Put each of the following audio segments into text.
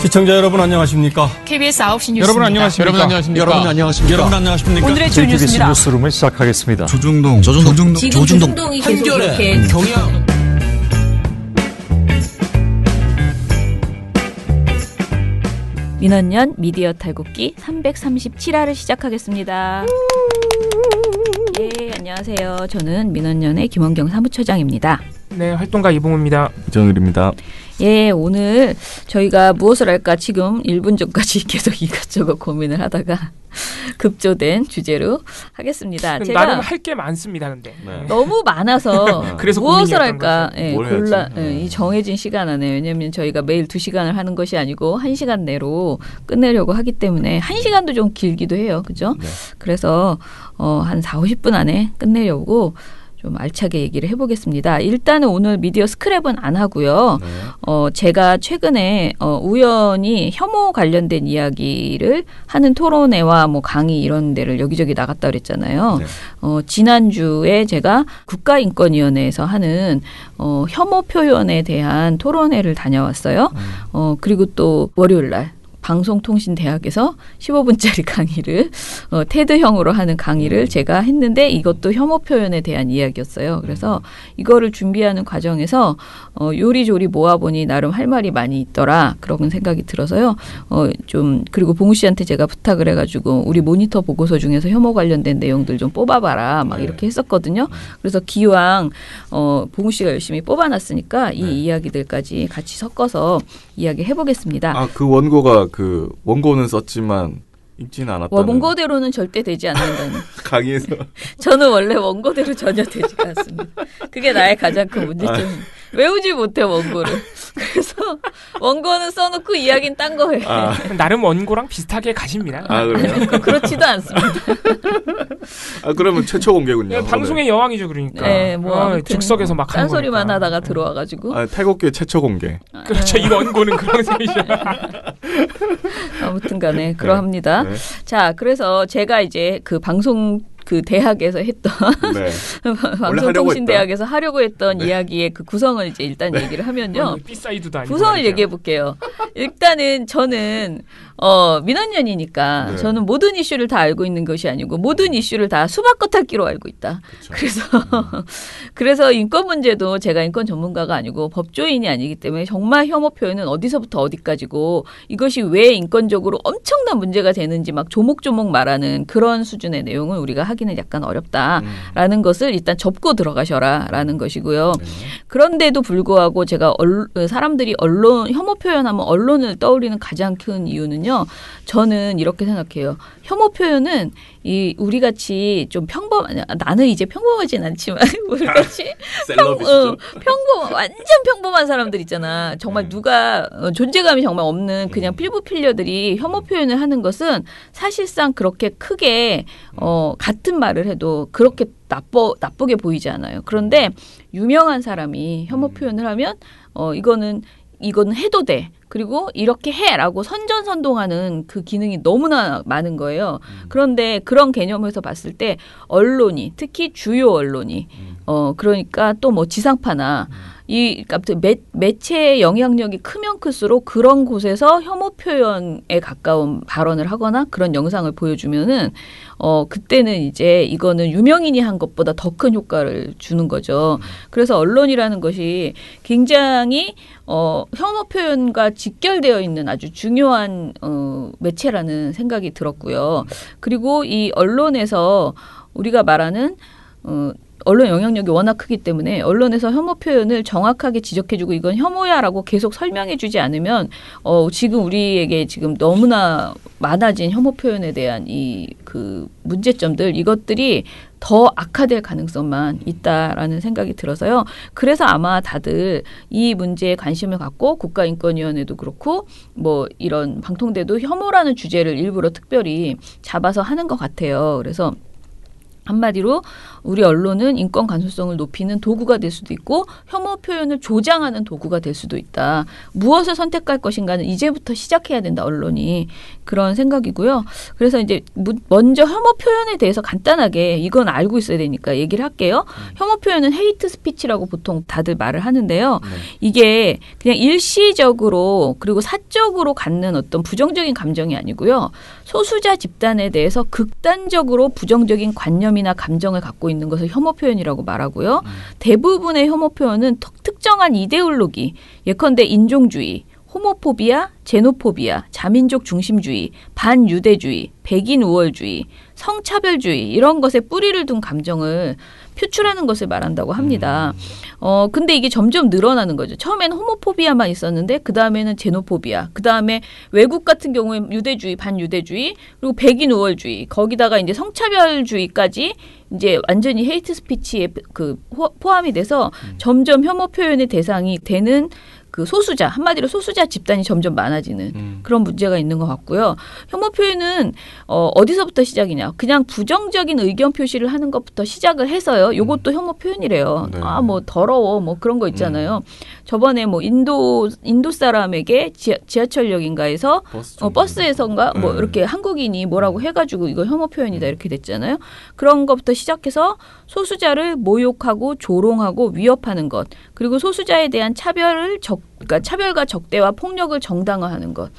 시청자 여러분 안녕하십니까? KBS 9시 뉴스 여러분 안녕하십니까? 여러분 안녕하십니까? 여러분 안녕하십니까? 여러분 안녕하십니까? 오늘의 주 뉴스입니다. 뉴스룸을 시작하겠습니다. 조중동 조중동이 계속 이렇게 경향. 민원연 미디어 탈곡기 337화를 시작하겠습니다. 예, 안녕하세요. 저는 민원연의 김원경 사무처장입니다. 네, 활동가 이봉우입니다. 이정일입니다. 예, 오늘 저희가 무엇을 할까 지금 1분 전까지 계속 이것저것 고민을 하다가 급조된 주제로 하겠습니다. 제가 나름 할 게 많습니다. 근데 너무 많아서 그래서 무엇을 할까 뭘 이 정해진 시간 안에 왜냐하면 저희가 매일 2시간을 하는 것이 아니고 1시간 내로 끝내려고 하기 때문에 1시간도 좀 길기도 해요. 그죠? 네. 그래서 한 40, 50분 안에 끝내려고 좀 알차게 얘기를 해보겠습니다. 일단은 오늘 미디어 스크랩은 안 하고요. 네. 제가 최근에 우연히 혐오 관련된 이야기를 하는 토론회와 뭐 강의 이런 데를 여기저기 나갔다 그랬잖아요. 네. 지난주에 제가 국가인권위원회에서 하는 혐오 표현에 대한 토론회를 다녀왔어요. 그리고 또 월요일 날 방송통신대학에서 15분짜리 강의를 테드형으로 하는 강의를 제가 했는데 이것도 혐오 표현에 대한 이야기였어요. 그래서 이거를 준비하는 과정에서 요리조리 모아보니 나름 할 말이 많이 있더라 그런 생각이 들어서요. 그리고 봉우 씨한테 제가 부탁을 해가지고 우리 모니터 보고서 중에서 혐오 관련된 내용들 좀 뽑아봐라 막 이렇게 했었거든요. 그래서 기왕 봉우 씨가 열심히 뽑아놨으니까 이 이야기들까지 같이 섞어서 이야기해보겠습니다. 그 원고가 원고는 썼지만 읽지는 않았다는. 원고대로는 절대 되지 않는다는. 강의에서. 저는 원래 원고대로 전혀 되지가 않습니다. 그게 나의 가장 큰 문제점. 외우지 못해 원고를. 그래서 원고는 써놓고 이야기는 딴 거예요. 나름 원고랑 비슷하게 가십니다. 그래요? 그렇지도 않습니다. 그러면 최초 공개군요. 네, 방송의 여왕이죠, 그러니까. 네, 뭐 즉석에서 막 하는 딴소리만 거니까. 하다가 들어와가지고. 탈곡계 최초 공개. 그렇죠. 이 원고는 그런 셈이죠. 아무튼간에 그러합니다. 네. 자, 그래서 제가 이제 그 방송 대학에서 했던 방송통신대학에서 하려고 했던 이야기의 그 구성을 이제 일단 얘기를 하면요. B사이드도 아니고 구성을 말이죠. 얘기해 볼게요. 일단은 저는 민원연이니까 네. 저는 모든 이슈를 다 알고 있는 것이 아니고 모든 이슈를 다 수박겉핥기로 알고 있다. 그렇죠. 그래서 인권 문제도 제가 인권 전문가가 아니고 법조인이 아니기 때문에 정말 혐오 표현은 어디서부터 어디까지고 이것이 왜 인권적으로 엄청난 문제가 되는지 막 조목조목 말하는 그런 수준의 내용은 우리가 하기는 약간 어렵다라는 것을 일단 접고 들어가셔라라는 것이고요. 그런데도 불구하고 제가 사람들이 혐오 표현하면 언론을 떠올리는 가장 큰 이유는요. 저는 이렇게 생각해요. 혐오 표현은 우리 같이 좀 나는 이제 평범하진 않지만 우리 같이 완전 평범한 사람들 있잖아. 정말 누가 존재감이 정말 없는 그냥 필부필려들이 혐오 표현을 하는 것은 사실상 그렇게 크게 같은 말을 해도 그렇게 나쁘게 보이지 않아요. 그런데 유명한 사람이 혐오 표현을 하면 이거는 해도 돼. 그리고 이렇게 해라고 선전선동하는 그 기능이 너무나 많은 거예요. 그런데 그런 개념에서 봤을 때 언론이 특히 주요 언론이 그러니까 또 뭐 지상파나 매체의 영향력이 크면 클수록 그런 곳에서 혐오 표현에 가까운 발언을 하거나 그런 영상을 보여주면은 그때는 이제 이거는 유명인이 한 것보다 더 큰 효과를 주는 거죠. 그래서 언론이라는 것이 굉장히 혐오 표현과 직결되어 있는 아주 중요한 매체라는 생각이 들었고요. 그리고 이 언론에서 우리가 말하는 언론 영향력이 워낙 크기 때문에 언론에서 혐오 표현을 정확하게 지적해주고 이건 혐오야라고 계속 설명해주지 않으면 지금 우리에게 지금 너무나 많아진 혐오 표현에 대한 그 문제점들 이것들이 더 악화될 가능성만 있다라는 생각이 들어서요. 그래서 아마 다들 이 문제에 관심을 갖고 국가인권위원회도 그렇고 뭐 이런 방통대도 혐오라는 주제를 일부러 특별히 잡아서 하는 것 같아요. 그래서 한마디로 우리 언론은 인권 감수성을 높이는 도구가 될 수도 있고 혐오 표현을 조장하는 도구가 될 수도 있다. 무엇을 선택할 것인가는 이제부터 시작해야 된다. 언론이. 그런 생각이고요. 그래서 이제 먼저 혐오 표현에 대해서 간단하게 이건 알고 있어야 되니까 얘기를 할게요. 혐오 표현은 헤이트 스피치라고 보통 다들 말을 하는데요. 이게 그냥 일시적으로 그리고 사적으로 갖는 어떤 부정적인 감정이 아니고요. 소수자 집단에 대해서 극단적으로 부정적인 관념이나 감정을 갖고 있는 것을 혐오 표현이라고 말하고요. 대부분의 혐오 표현은 특정한 이데올로기, 예컨대 인종주의, 호모포비아, 제노포비아, 자민족 중심주의, 반유대주의, 백인 우월주의, 성차별주의 이런 것에 뿌리를 둔 감정을 표출하는 것을 말한다고 합니다. 근데 이게 점점 늘어나는 거죠. 처음에는 호모포비아만 있었는데 그 다음에는 제노포비아, 그 다음에 외국 같은 경우에 유대주의, 반유대주의, 그리고 백인 우월주의, 거기다가 이제 성차별주의까지 이제 완전히 헤이트 스피치에 포함이 돼서 점점 혐오 표현의 대상이 되는 그 소수자, 한마디로 소수자 집단이 점점 많아지는 그런 문제가 있는 것 같고요. 혐오 표현은 어디서부터 시작이냐. 그냥 부정적인 의견 표시를 하는 것부터 시작을 해서요. 요것도 혐오 표현이래요. 네. 아, 뭐 더러워 뭐 그런 거 있잖아요. 저번에 뭐 인도 사람에게 지하철역인가에서 버스에선가 뭐 이렇게 한국인이 뭐라고 해가지고 이거 혐오 표현이다 이렇게 됐잖아요. 그런 것부터 시작해서 소수자를 모욕하고 조롱하고 위협하는 것, 그리고 소수자에 대한 그러니까 차별과 적대와 폭력을 정당화하는 것,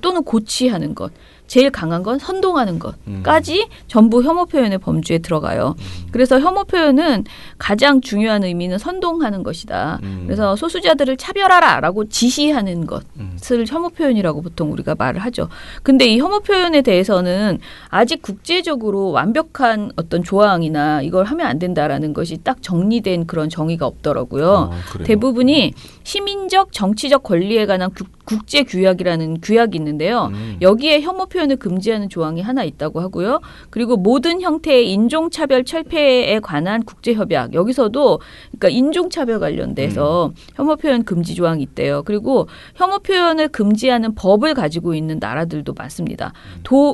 또는 고취하는 것, 제일 강한 건 선동하는 것까지 전부 혐오 표현의 범주에 들어가요. 그래서 혐오 표현은 가장 중요한 의미는 선동하는 것이다. 그래서 소수자들을 차별하라라고 지시하는 것을 혐오 표현이라고 보통 우리가 말을 하죠. 근데 이 혐오 표현에 대해서는 아직 국제적으로 완벽한 어떤 조항이나 이걸 하면 안 된다라는 것이 딱 정리된 그런 정의가 없더라고요. 대부분이 시민적, 정치적 권리에 관한 국제 규약이라는 규약이 있는데요. 여기에 혐오 표현을 금지하는 조항이 하나 있다고 하고요. 그리고 모든 형태의 인종차별 철폐에 관한 국제협약, 여기서도 그러니까 인종차별 관련돼서 혐오 표현 금지 조항이 있대요. 그리고 혐오 표현을 금지하는 법을 가지고 있는 나라들도 많습니다.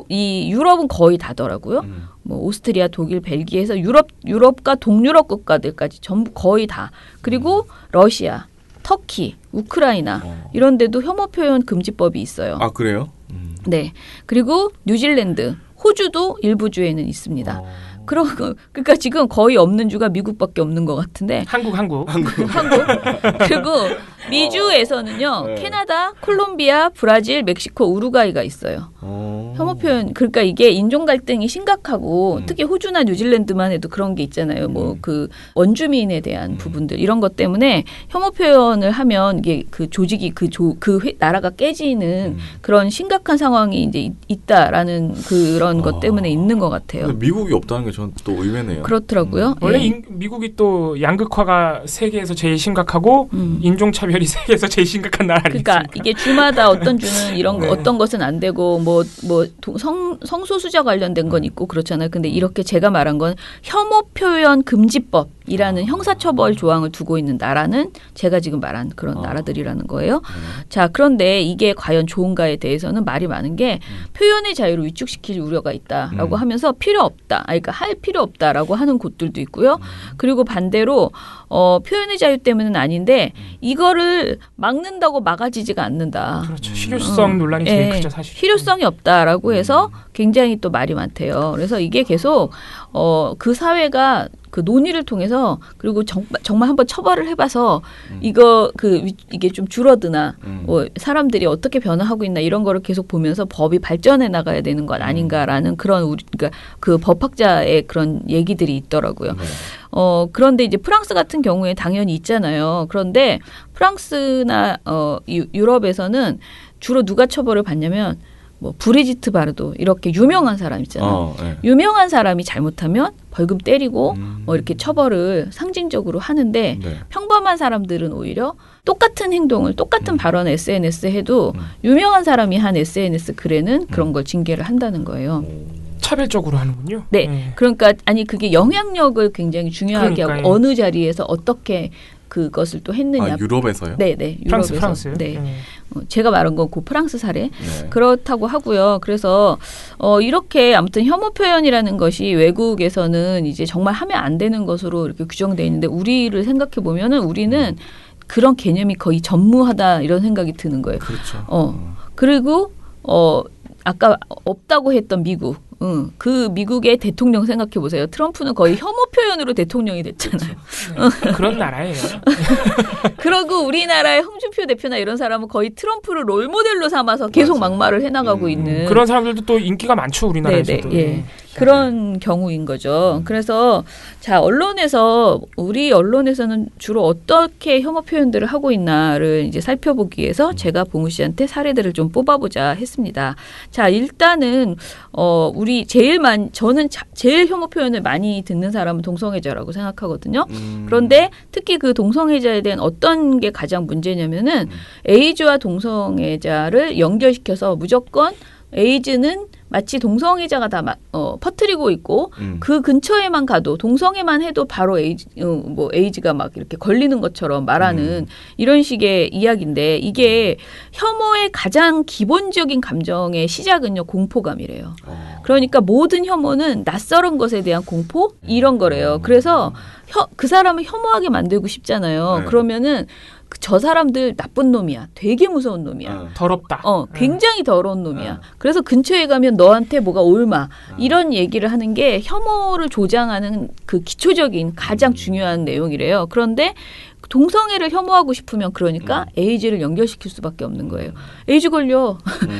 이 유럽은 거의 다더라고요. 뭐 오스트리아, 독일, 벨기에에서 유럽과 동유럽 국가들까지 전부 거의 다. 그리고 러시아, 터키, 우크라이나 이런 데도 혐오 표현 금지법이 있어요. 아, 그래요? 네. 그리고 뉴질랜드, 호주도 일부 주에는 있습니다. 그러니까 지금 거의 없는 주가 미국밖에 없는 것 같은데. 한국. 그리고 미주에서는요. 네. 캐나다, 콜롬비아, 브라질, 멕시코, 우루과이가 있어요. 혐오 표현. 그러니까 이게 인종 갈등이 심각하고 특히 호주나 뉴질랜드만 해도 그런 게 있잖아요. 뭐 그 원주민에 대한 부분들 이런 것 때문에 혐오 표현을 하면 이게 그 조직이 나라가 깨지는 그런 심각한 상황이 이제 있다라는 그런 것 때문에 있는 것 같아요. 근데 미국이 없다는 게 전 또 의외네요. 그렇더라고요. 원래 예. 미국이 또 양극화가 세계에서 제일 심각하고 인종차별이 세계에서 제일 심각한 나라 아니겠습니까? 그러니까 이게 주마다 어떤 주는 이런 거 어떤 것은 안 되고 성소수자 관련된 건 있고 그렇잖아요. 근데 이렇게 제가 말한 건 혐오 표현 금지법이라는 형사처벌 조항을 두고 있는 나라는 제가 지금 말한 그런 나라들이라는 거예요. 자, 그런데 이게 과연 좋은가에 대해서는 말이 많은 게 표현의 자유를 위축시킬 우려가 있다라고 하면서 필요 없다. 그러니까 할 필요 없다라고 하는 곳들도 있고요. 그리고 반대로 표현의 자유 때문은 아닌데 이거를 막는다고 막아지지가 않는다. 그렇죠. 실효성 논란이 제일 크죠, 사실. 실효성이 없다라고 해서 굉장히 또 말이 많대요. 그래서 이게 계속 그 사회가 그 논의를 통해서 그리고 정말 한번 처벌을 해봐서 이게 좀 줄어드나 사람들이 어떻게 변화하고 있나 이런 거를 계속 보면서 법이 발전해 나가야 되는 것 아닌가라는 그런 그러니까 그 법학자의 그런 얘기들이 있더라고요. 그런데 이제 프랑스 같은 경우에 당연히 있잖아요. 그런데 프랑스나 유럽에서는 주로 누가 처벌을 받냐면 뭐 브리지트 바르도 이렇게 유명한 사람 있잖아요. 네. 유명한 사람이 잘못하면 벌금 때리고 뭐 이렇게 처벌을 상징적으로 하는데 네. 평범한 사람들은 오히려 똑같은 행동을 똑같은 발언을 SNS 해도 유명한 사람이 한 SNS 글에는 그런 걸 징계를 한다는 거예요. 차별적으로 하는군요. 네. 그러니까 그게 영향력을 굉장히 중요하게 하고 그러니까요. 어느 자리에서 어떻게 그것을 또 했느냐. 아, 유럽에서요? 네네. 유럽에서. 프랑스. 네. 제가 말한 건 그 프랑스 사례. 네. 그렇다고 하고요. 그래서 이렇게 아무튼 혐오 표현이라는 것이 외국에서는 이제 정말 하면 안 되는 것으로 이렇게 규정돼 있는데 우리를 생각해 보면은 우리는 그런 개념이 거의 전무하다 이런 생각이 드는 거예요. 그렇죠. 그리고 아까 없다고 했던 미국. 그 미국의 대통령 생각해 보세요. 트럼프는 거의 혐오 표현으로 대통령이 됐잖아요. 그런 나라예요. 그러고 우리나라의 홍준표 대표나 이런 사람은 거의 트럼프를 롤 모델로 삼아서 계속 막말을 해나가고 있는 그런 사람들도 또 인기가 많죠 우리나라에서도. 예. 그런 경우인 거죠. 그래서 자 언론에서 우리 언론에서는 주로 어떻게 혐오 표현들을 하고 있나를 이제 살펴보기 위해서 제가 봉우 씨한테 사례들을 좀 뽑아보자 했습니다. 자 일단은 우리 저는 제일 혐오 표현을 많이 듣는 사람은 동성애자라고 생각하거든요. 그런데 특히 그 동성애자에 대한 어떤 게 가장 문제냐면은 에이즈와 동성애자를 연결시켜서 무조건 에이즈는 마치 동성애자가 다 퍼뜨리고 있고 그 근처에만 가도 동성애만 해도 바로 에이즈가 막 이렇게 걸리는 것처럼 말하는 이런 식의 이야기인데 이게 혐오의 가장 기본적인 감정의 시작은요 공포감이래요. 그러니까 모든 혐오는 낯설은 것에 대한 공포 이런 거래요. 그래서 그 사람을 혐오하게 만들고 싶잖아요. 네. 그러면은 저 사람들 나쁜 놈이야. 되게 무서운 놈이야. 더럽다. 굉장히 더러운 놈이야. 그래서 근처에 가면 너한테 뭐가 옮아. 이런 얘기를 하는 게 혐오를 조장하는 그 기초적인 가장 중요한 내용이래요. 그런데 동성애를 혐오하고 싶으면 그러니까 에이즈를 연결시킬 수밖에 없는 거예요. 에이즈 걸려.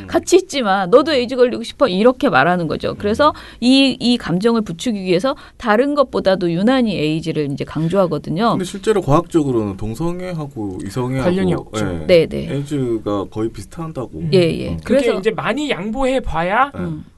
같이 있지 마. 너도 에이즈 걸리고 싶어. 이렇게 말하는 거죠. 그래서 이 감정을 부추기기 위해서 다른 것보다도 유난히 에이즈를 이제 강조하거든요. 근데 실제로 과학적으로는 동성애하고 이성애하고 관련이 없죠. 네네. 에이즈가 거의 비슷하다고. 예. 그게 그래서 이제 많이 양보해 봐야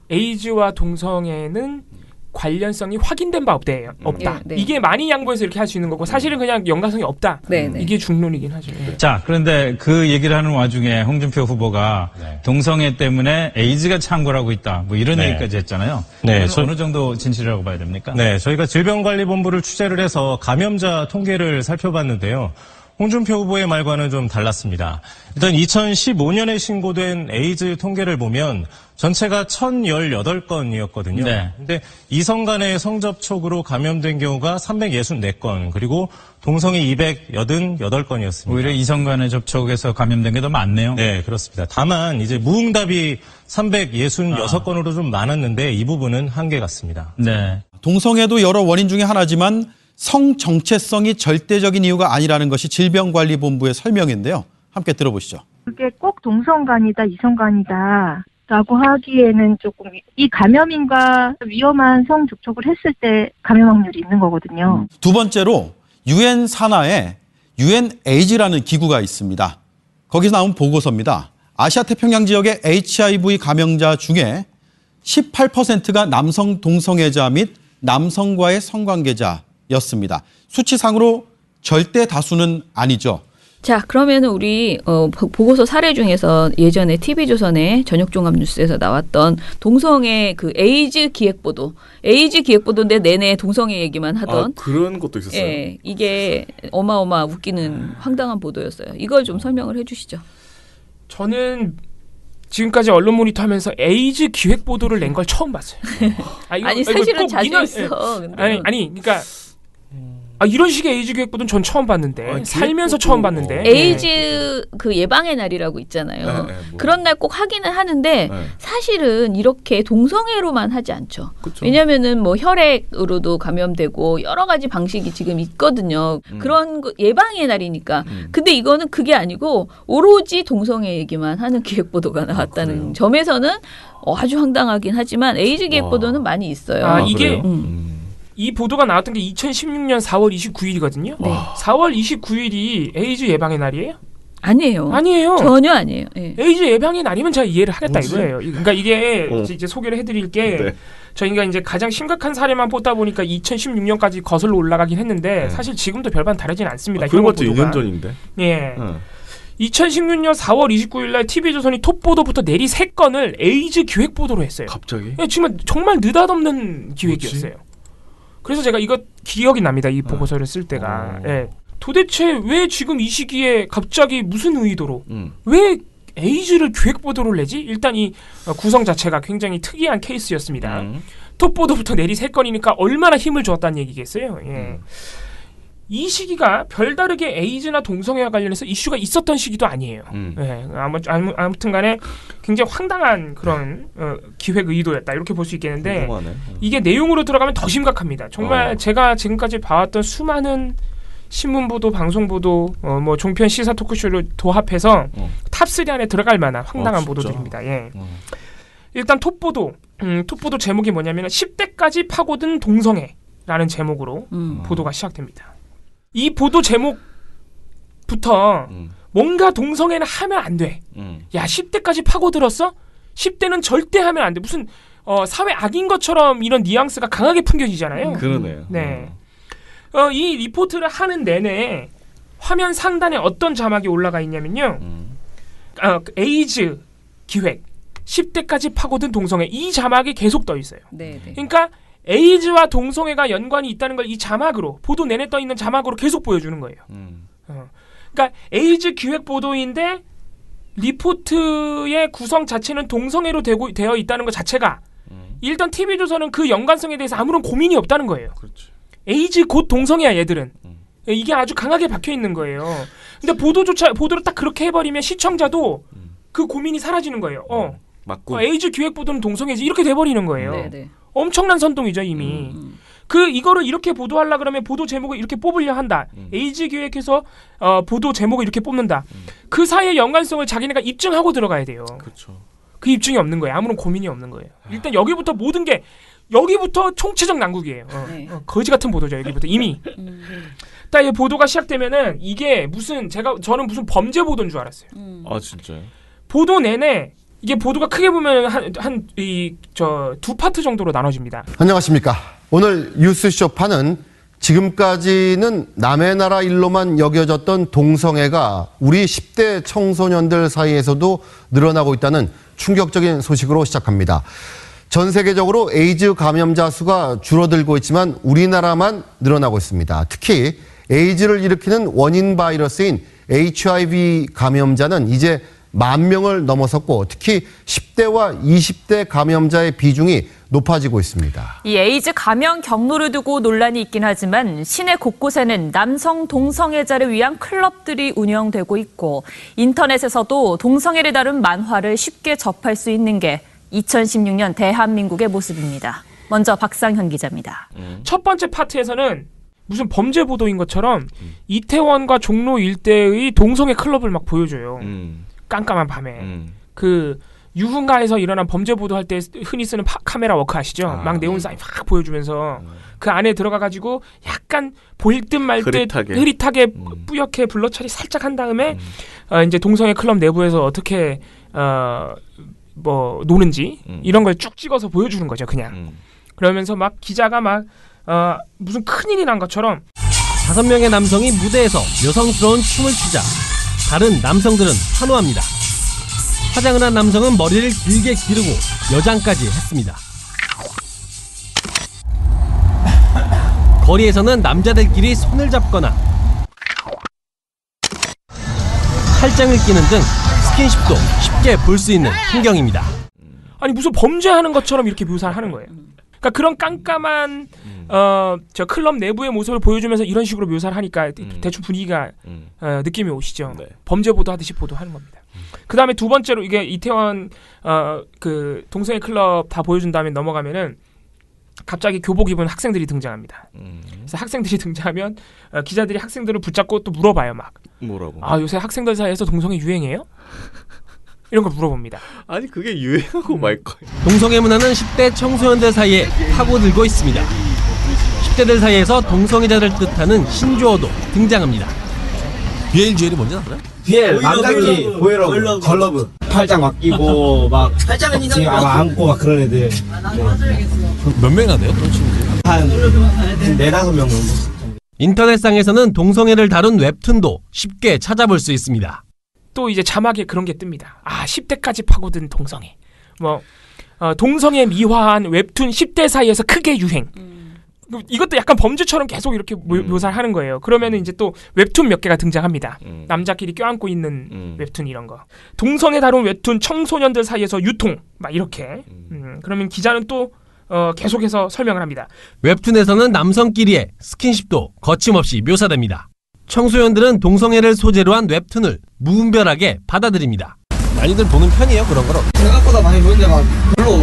에이즈와 동성애는 관련성이 확인된 바 없다. 네. 이게 많이 양보해서 이렇게 할 수 있는 거고 사실은 그냥 연관성이 없다. 네네. 이게 중론이긴 하죠. 자, 그런데 그 얘기를 하는 와중에 홍준표 후보가 동성애 때문에 에이즈가 창궐하고 있다. 뭐 이런 얘기까지 했잖아요. 네, 어느 정도 진실이라고 봐야 됩니까? 네, 저희가 질병관리본부를 취재를 해서 감염자 통계를 살펴봤는데요. 홍준표 후보의 말과는 좀 달랐습니다. 일단 2015년에 신고된 에이즈 통계를 보면 전체가 1,018건이었거든요. 네. 근데 이성 간의 성접촉으로 감염된 경우가 364건, 그리고 동성애 288건이었습니다. 오히려 이성 간의 접촉에서 감염된 게 더 많네요. 네, 그렇습니다. 다만 이제 무응답이 366건으로 좀 많았는데 이 부분은 한계 같습니다. 네. 동성애도 여러 원인 중에 하나지만 성 정체성이 절대적인 이유가 아니라는 것이 질병관리본부의 설명인데요. 함께 들어보시죠. 그게 꼭 동성간이다, 이성간이다 라고 하기에는 조금 이 감염인과 위험한 성접촉을 했을 때 감염 확률이 있는 거거든요. 두 번째로 유엔 산하에 유엔 에이즈라는 기구가 있습니다. 거기서 나온 보고서입니다. 아시아 태평양 지역의 HIV 감염자 중에 18%가 남성 동성애자 및 남성과의 성관계자였습니다. 수치상으로 절대 다수는 아니죠. 자, 그러면은 우리 보고서 사례 중에서 예전에 TV조선의 저녁종합뉴스에서 나왔던 동성애 그 에이즈 기획보도인데 내내 동성애 얘기만 하던 그런 것도 있었어요. 예, 이게 어마어마 웃기는 황당한 보도였어요. 이걸 좀 설명을 해주시죠. 저는 지금까지 언론 모니터하면서 에이즈 기획 보도를 낸 걸 처음 봤어요. 아니 사실은 자주 있어. 근데. 그러니까. 이런 식의 에이즈 기획 보도는 전 처음 봤는데 살면서 처음 봤는데 에이즈 그 예방의 날이라고 있잖아요. 그런 날 꼭 하기는 하는데 사실은 이렇게 동성애로만 하지 않죠. 그쵸. 왜냐면은 뭐 혈액으로도 감염되고 여러 가지 방식이 지금 있거든요. 그런 거 예방의 날이니까. 근데 이거는 그게 아니고 오로지 동성애 얘기만 하는 기획 보도가 나왔다는 점에서는 아주 황당하긴 하지만 에이즈 기획 보도는 많이 있어요. 이게 이 보도가 나왔던 게 2016년 4월 29일이거든요. 네. 4월 29일이 에이즈 예방의 날이에요? 아니에요. 전혀 아니에요. 네. 에이즈 예방의 날이면 제가 이해를 하겠다 이거예요. 그러니까 이게 이제 소개를 해드릴 게 저희가 이제 가장 심각한 사례만 뽑다 보니까 2016년까지 거슬러 올라가긴 했는데 사실 지금도 별반 다르진 않습니다. 그런 것도 2년 전인데. 예. 2016년 4월 29일 날 TV조선이 톱보도부터 내리 3건을 에이즈 기획 보도로 했어요. 갑자기? 예, 정말 느닷없는 기획이었어요. 그래서 제가 이거 기억이 납니다. 이 보고서를 쓸 때가. 예. 도대체 왜 지금 이 시기에 갑자기 무슨 의도로 왜 에이즈를 기획보도를 내지? 일단 이 구성 자체가 굉장히 특이한 케이스였습니다. 톱보도부터 내리 3건이니까 얼마나 힘을 주었다는 얘기겠어요. 예. 이 시기가 별다르게 에이즈나 동성애와 관련해서 이슈가 있었던 시기도 아니에요. 예. 아무튼 간에 굉장히 황당한 그런 기획 의도였다. 이렇게 볼 수 있겠는데 이게 내용으로 들어가면 더 심각합니다. 정말 제가 지금까지 봐왔던 수많은 신문보도, 방송보도, 뭐 종편 시사 토크쇼를 도합해서 탑3 안에 들어갈 만한 황당한 보도들입니다. 예. 일단 톱보도 제목이 뭐냐면 10대까지 파고든 동성애라는 제목으로 보도가 시작됩니다. 이 보도 제목부터 뭔가 동성애는 하면 안 돼. 야, 10대까지 파고들었어? 10대는 절대 하면 안 돼. 무슨 사회 악인 것처럼 이런 뉘앙스가 강하게 풍겨지잖아요. 그러네요. 네. 이 리포트를 하는 내내 화면 상단에 어떤 자막이 올라가 있냐면요. 에이즈 기획 10대까지 파고든 동성애 이 자막이 계속 떠 있어요. 네. 그러니까 에이즈와 동성애가 연관이 있다는 걸 이 자막으로 보도 내내 떠 있는 자막으로 계속 보여주는 거예요. 그러니까 에이즈 기획 보도인데 리포트의 구성 자체는 동성애로 되어 있다는 것 자체가 일단 TV조선은 그 연관성에 대해서 아무런 고민이 없다는 거예요. 그렇죠. 에이즈 곧 동성애야 얘들은. 이게 아주 강하게 박혀 있는 거예요. 근데 보도를 딱 그렇게 해버리면 시청자도 그 고민이 사라지는 거예요. 맞고. 에이즈 기획 보도는 동성애지 이렇게 돼버리는 거예요. 네네. 엄청난 선동이죠 이미. 이거를 이렇게 보도하려 그러면 보도 제목을 이렇게 뽑으려 한다. 에이즈 기획해서 보도 제목을 이렇게 뽑는다. 그 사이의 연관성을 자기네가 입증하고 들어가야 돼요. 그렇죠. 그 입증이 없는 거예요. 아무런 고민이 없는 거예요. 일단 여기부터 모든 게 여기부터 총체적 난국이에요. 거지 같은 보도죠. 여기부터 이미. 딱 이 보도가 시작되면은 이게 저는 무슨 범죄 보도인 줄 알았어요. 아 진짜요? 보도 내내 이게 보도가 크게 보면 두 파트 정도로 나눠집니다. 안녕하십니까. 오늘 뉴스쇼파는 지금까지는 남의 나라 일로만 여겨졌던 동성애가 우리 10대 청소년들 사이에서도 늘어나고 있다는 충격적인 소식으로 시작합니다. 전 세계적으로 에이즈 감염자 수가 줄어들고 있지만 우리나라만 늘어나고 있습니다. 특히 에이즈를 일으키는 원인 바이러스인 HIV 감염자는 이제 10,000명을 넘어섰고 특히 10대와 20대 감염자의 비중이 높아지고 있습니다. 이 에이즈 감염 경로를 두고 논란이 있긴 하지만 시내 곳곳에는 남성 동성애자를 위한 클럽들이 운영되고 있고 인터넷에서도 동성애를 다룬 만화를 쉽게 접할 수 있는 게 2016년 대한민국의 모습입니다. 먼저 박상현 기자입니다. 첫 번째 파트에서는 무슨 범죄 보도인 것처럼 이태원과 종로 일대의 동성애 클럽을 막 보여줘요. 깜깜한 밤에. 그 유흥가에서 일어난 범죄 보도할 때 흔히 쓰는 카메라 워크 아시죠? 막 네온사인 막 보여주면서 그 안에 들어가가지고 약간 보일 듯 말 듯 흐릿하게 뿌옇게 블러 처리 살짝 한 다음에 이제 동성애 클럽 내부에서 어떻게 노는지 이런 걸 쭉 찍어서 보여주는 거죠, 그냥. 그러면서 막 기자가 막 무슨 큰일이 난 것처럼 5명의 남성이 무대에서 여성스러운 춤을 추자 다른 남성들은 환호합니다. 화장을 한 남성은 머리를 길게 기르고 여장까지 했습니다. 거리에서는 남자들끼리 손을 잡거나 팔짱을 끼는 등 스킨십도 쉽게 볼 수 있는 풍경입니다. 아니 무슨 범죄하는 것처럼 이렇게 묘사를 하는 거예요. 그러니까 그런 깜깜한 저 클럽 내부의 모습을 보여주면서 이런 식으로 묘사를 하니까 대충 분위기가 느낌이 오시죠. 네. 범죄 보도하듯이 보도하는 겁니다. 그 다음에 두 번째로 이게 이태원 그 동성애 클럽 다 보여준 다음에 넘어가면은 갑자기 교복 입은 학생들이 등장합니다. 그래서 학생들이 등장하면 기자들이 학생들을 붙잡고 또 물어봐요. 막 뭐라고? 요새 학생들 사이에서 동성애 유행해요? 이런 걸 물어봅니다. 아니 그게 유행하고 말 거예요. 동성애 문화는 10대 청소년들 사이에 파고들고 있습니다. 10대들 사이에서 동성애자를 뜻하는 신조어도 등장합니다. BLGL이 뭔지 알아요? BL, 망각기, 보이러브, 걸러브, 팔짱 막 끼고 막 팔짱은 지금 안고 막 그런 애들. 네. 몇 명이나 돼요? 그런 친구들? 한 4-5명 정도. 인터넷상에서는 동성애를 다룬 웹툰도 쉽게 찾아볼 수 있습니다. 또 이제 자막에 그런 게 뜹니다. 10대까지 파고든 동성애. 동성애 미화한 웹툰 10대 사이에서 크게 유행. 이것도 약간 범죄처럼 계속 이렇게 묘사를 하는 거예요. 그러면 이제 또 웹툰 몇 개가 등장합니다. 남자끼리 껴안고 있는 웹툰 이런 거. 동성애 다룬 웹툰 청소년들 사이에서 유통 막 이렇게. 그러면 기자는 또 계속해서 설명을 합니다. 웹툰에서는 남성끼리의 스킨십도 거침없이 묘사됩니다. 청소년들은 동성애를 소재로 한 웹툰을 무분별하게 받아들입니다. 많이들 보는 편이에요, 그런 걸? 생각보다 많이 보는데 막 별로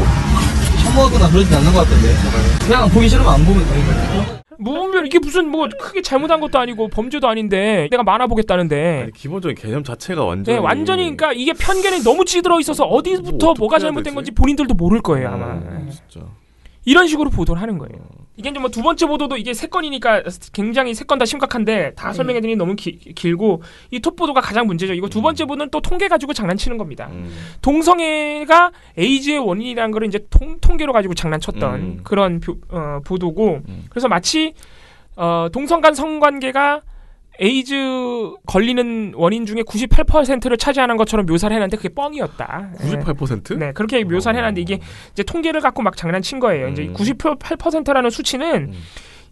혐오하거나 그러진 않는 것 같던데. 그냥 보기 싫으면 안 보면 되는 거예요. 무분별 이게 무슨 뭐 크게 잘못한 것도 아니고 범죄도 아닌데 내가 만화 보겠다는데. 아니, 기본적인 개념 자체가 완전히. 네, 완전히 그러니까 이게 편견이 너무 찌들어 있어서 어디부터 뭐가 잘못된 건지 본인들도 모를 거예요 아마. 진짜. 이런 식으로 보도를 하는 거예요. 이게 이제 뭐 두 번째 보도도 이게 세 건이니까 굉장히 세 건 다 심각한데 다 설명해드리니 너무 길고 이 톱 보도가 가장 문제죠. 이거 두 번째 보도는 또 통계 가지고 장난치는 겁니다. 동성애가 에이즈의 원인이라는 걸 이제 통계로 가지고 장난쳤던 그런 보도고 그래서 마치 동성 간 성관계가 에이즈 걸리는 원인 중에 98%를 차지하는 것처럼 묘사를 해놨는데 그게 뻥이었다. 98%? 네, 그렇게 묘사를 해놨는데 이게 이제 통계를 갖고 막 장난친 거예요. 이제 98%라는 수치는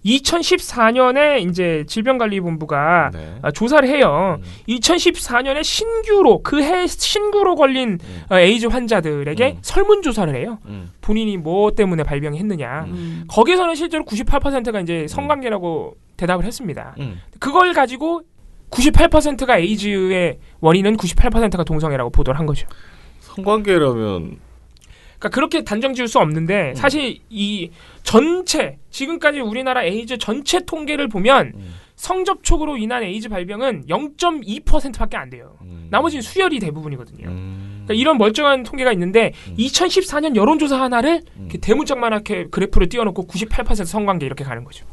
2014년에 이제 질병관리본부가 조사를 해요. 2014년에 신규로 그 해 신규로 걸린 에이즈 환자들에게 설문조사를 해요. 본인이 뭐 때문에 발병했느냐. 거기서는 실제로 98%가 이제 성관계라고 대답을 했습니다. 그걸 가지고 98%가 에이즈의 원인은 98%가 동성애라고 보도를 한 거죠. 성관계라면 그러니까 그렇게 단정 지을 수 없는데 사실 이 전체 지금까지 우리나라 에이즈 전체 통계를 보면 성접촉으로 인한 에이즈 발병은 0.2%밖에 안 돼요. 나머지는 수혈이 대부분이거든요. 그러니까 이런 멀쩡한 통계가 있는데 2014년 여론조사 하나를 이렇게 대문짝만하게 그래프를 띄워놓고 98% 성관계 이렇게 가는 거죠.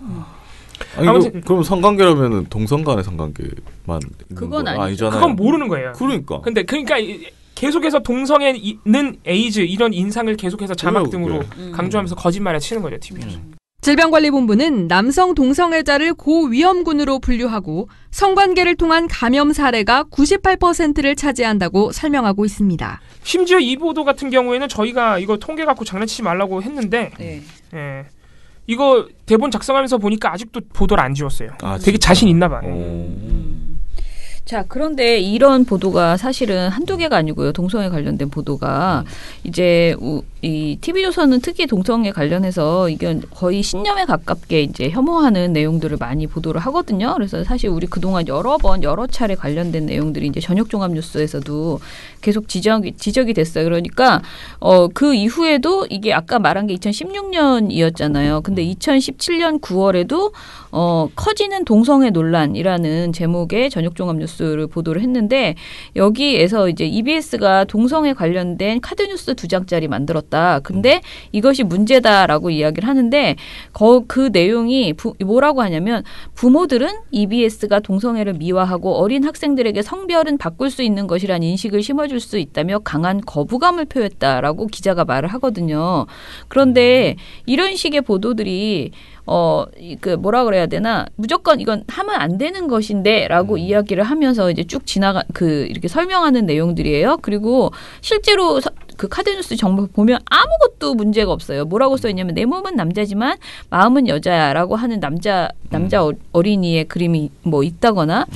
아니 그럼 성관계라면 동성 간의 성관계만 그건 아니잖아요. 그건 모르는 거예요. 그러니까 계속해서 동성애는 에이즈 이런 인상을 계속해서 자막 등으로 강조하면서 거짓말을 치는 거죠. TV에서. 질병관리본부는 남성 동성애자를 고위험군으로 분류하고 성관계를 통한 감염 사례가 98%를 차지한다고 설명하고 있습니다. 심지어 이 보도 같은 경우에는 저희가 이거 통계 갖고 장난치지 말라고 했는데 이거 대본 작성하면서 보니까 아직도 보도를 안 지웠어요. 되게 자신 있나 봐요. 자, 그런데 이런 보도가 사실은 한두 개가 아니고요. 동성애 관련된 보도가 이제 이 TV조선은 특히 동성애 관련해서 이게 거의 신념에 가깝게 이제 혐오하는 내용들을 많이 보도를 하거든요. 그래서 사실 우리 그동안 여러 차례 관련된 내용들이 이제 저녁 종합 뉴스에서도 계속 지적이 됐어요. 그러니까 그 이후에도 이게 아까 말한 게 2016년이었잖아요. 근데 2017년 9월에도 커지는 동성애 논란이라는 제목의 저녁 종합 뉴스를 보도를 했는데 여기에서 이제 EBS가 동성애 관련된 카드 뉴스 2장짜리 만들었다. 근데 이것이 문제다라고 이야기를 하는데 그 내용이 뭐라고 하냐면 부모들은 EBS가 동성애를 미화하고 어린 학생들에게 성별은 바꿀 수 있는 것이란 인식을 심어줄 수 있다며 강한 거부감을 표했다라고 기자가 말을 하거든요. 그런데 이런 식의 보도들이 뭐라 그래야 되나 무조건 이건 하면 안 되는 것인데라고 이야기를 하면서 이제 쭉 이렇게 설명하는 내용들이에요. 그리고 실제로 그 카드뉴스 정보 보면 아무것도 문제가 없어요. 뭐라고 써 있냐면 내 몸은 남자지만 마음은 여자야라고 하는 남자 어린이의 그림이 뭐 있다거나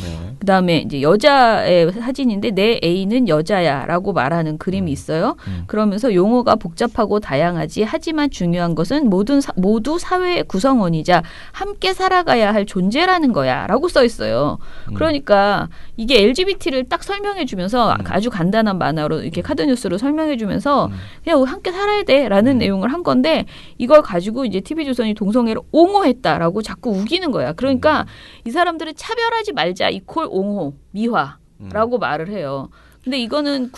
그다음에 이제 여자의 사진인데 내 애인은 여자야라고 말하는 그림이 있어요. 그러면서 용어가 복잡하고 다양하지 하지만 중요한 것은 모두 사회의 구성원이자 함께 살아가야 할 존재라는 거야라고 써 있어요. 그러니까 이게 LGBT를 딱 설명해 주면서 아주 간단한 만화로 이렇게 카드뉴스로 설명해 주면서 그냥 우리 함께 살아야 돼라는 내용을 한 건데 이걸 가지고 이제 TV조선이 동성애를 옹호했다라고 자꾸 우기는 거야. 그러니까 이 사람들은 차별하지 말자 이퀄 옹호, 미화라고 말을 해요. 근데 이거는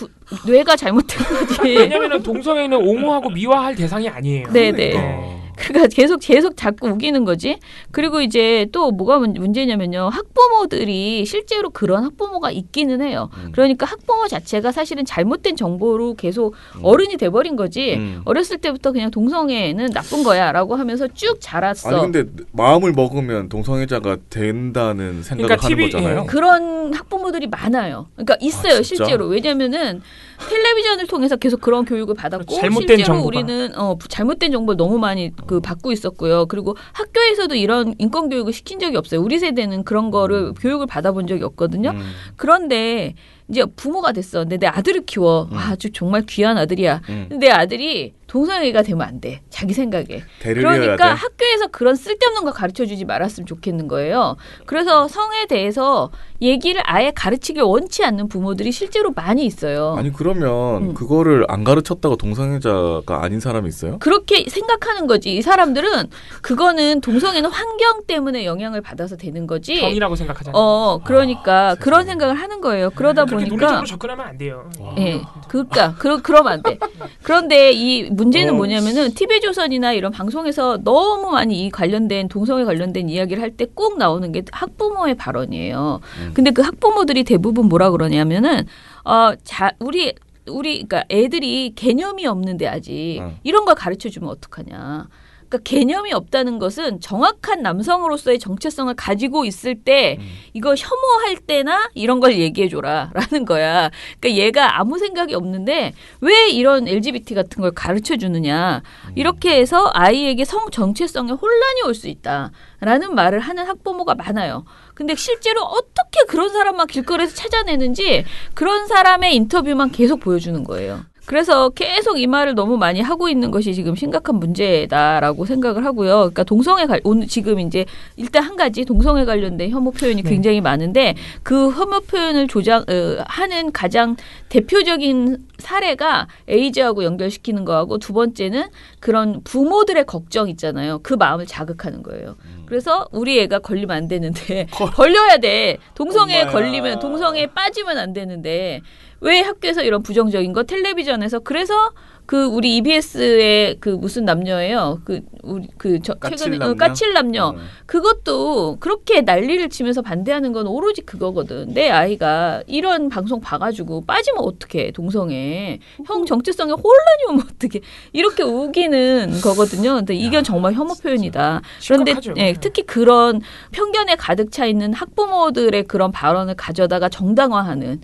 뇌가 잘못된 거지. 왜냐면은 동성애는 옹호하고 미화할 대상이 아니에요. 네네. 그러니까 계속 자꾸 우기는 거지. 그리고 이제 또 뭐가 문제냐면요. 학부모들이 실제로 그런 학부모가 있기는 해요. 그러니까 학부모 자체가 사실은 잘못된 정보로 계속 어른이 돼버린 거지. 어렸을 때부터 그냥 동성애는 나쁜 거야라고 하면서 쭉 자랐어. 아니 근데 마음을 먹으면 동성애자가 된다는 생각을 그러니까 하는 거잖아요. 그런 학부모들이 많아요. 그러니까 있어요. 실제로. 왜냐면은 텔레비전을 통해서 계속 그런 교육을 받았고 잘못된 실제로 정보가. 우리는 잘못된 정보를 너무 많이 받고 있었고요. 그리고 학교에서도 이런 인권 교육을 시킨 적이 없어요. 우리 세대는 그런 거를 교육을 받아본 적이 없거든요. 그런데 이제 부모가 됐어. 근데 내 아들을 키워. 아주 정말 귀한 아들이야. 근데 내 아들이 동성애가 되면 안 돼. 자기 생각에. 그러니까 학교에서 그런 쓸데없는 거 가르쳐주지 말았으면 좋겠는 거예요. 그래서 성에 대해서 얘기를 아예 가르치길 원치 않는 부모들이 실제로 많이 있어요. 아니 그러면 그거를 안 가르쳤다고 동성애자가 아닌 사람이 있어요? 그렇게 생각하는 거지. 이 사람들은 그거는 동성애는 환경 때문에 영향을 받아서 되는 거지. 병이라고 생각하잖아요. 그러니까 그런 생각을 하는 거예요. 그러다 보니까 논리적으로 접근하면 안 돼요. 예, 그러니까 그러면 안 돼. 그런데 이 문제는 뭐냐면은 TV조선이나 이런 방송에서 너무 많이 이 관련된 동성애 관련된 이야기를 할 때 꼭 나오는 게 학부모의 발언이에요. 근데 그 학부모들이 대부분 뭐라 그러냐면은 우리 그러니까 애들이 개념이 없는데 아직 이런 걸 가르쳐 주면 어떡하냐. 그러니까 개념이 없다는 것은 정확한 남성으로서의 정체성을 가지고 있을 때 이거 혐오할 때나 이런 걸 얘기해줘라 라는 거야. 그러니까 얘가 아무 생각이 없는데 왜 이런 LGBT 같은 걸 가르쳐주느냐. 이렇게 해서 아이에게 성 정체성에 혼란이 올 수 있다라는 말을 하는 학부모가 많아요. 근데 실제로 어떻게 그런 사람만 길거리에서 찾아내는지 그런 사람의 인터뷰만 계속 보여주는 거예요. 그래서 계속 이 말을 너무 많이 하고 있는 것이 지금 심각한 문제다라고 생각을 하고요. 그러니까 오늘 지금 이제 일단 한 가지 동성애 관련된 혐오 표현이 굉장히 많은데 그 혐오 표현을 하는 가장 대표적인 사례가 에이즈하고 연결시키는 거하고 두 번째는 그런 부모들의 걱정 있잖아요. 그 마음을 자극하는 거예요. 그래서 우리 애가 걸리면 안 되는데 걸려야 돼. 동성애에 걸리면 동성애에 빠지면 안 되는데 왜 학교에서 이런 부정적인 거 텔레비전에서 그래서 그 우리 EBS의 그 무슨 남녀예요. 최근에 까칠 남녀 그것도 그렇게 난리를 치면서 반대하는 건 오로지 그거거든. 내 아이가 이런 방송 봐가지고 빠지면 어떡해. 동성애 형 정체성에 혼란이 오면 어떡해. 이렇게 우기는 거거든요. 근데 이건 정말 혐오 표현이다. 그런데 특히 그런 편견에 가득 차 있는 학부모들의 그런 발언을 가져다가 정당화하는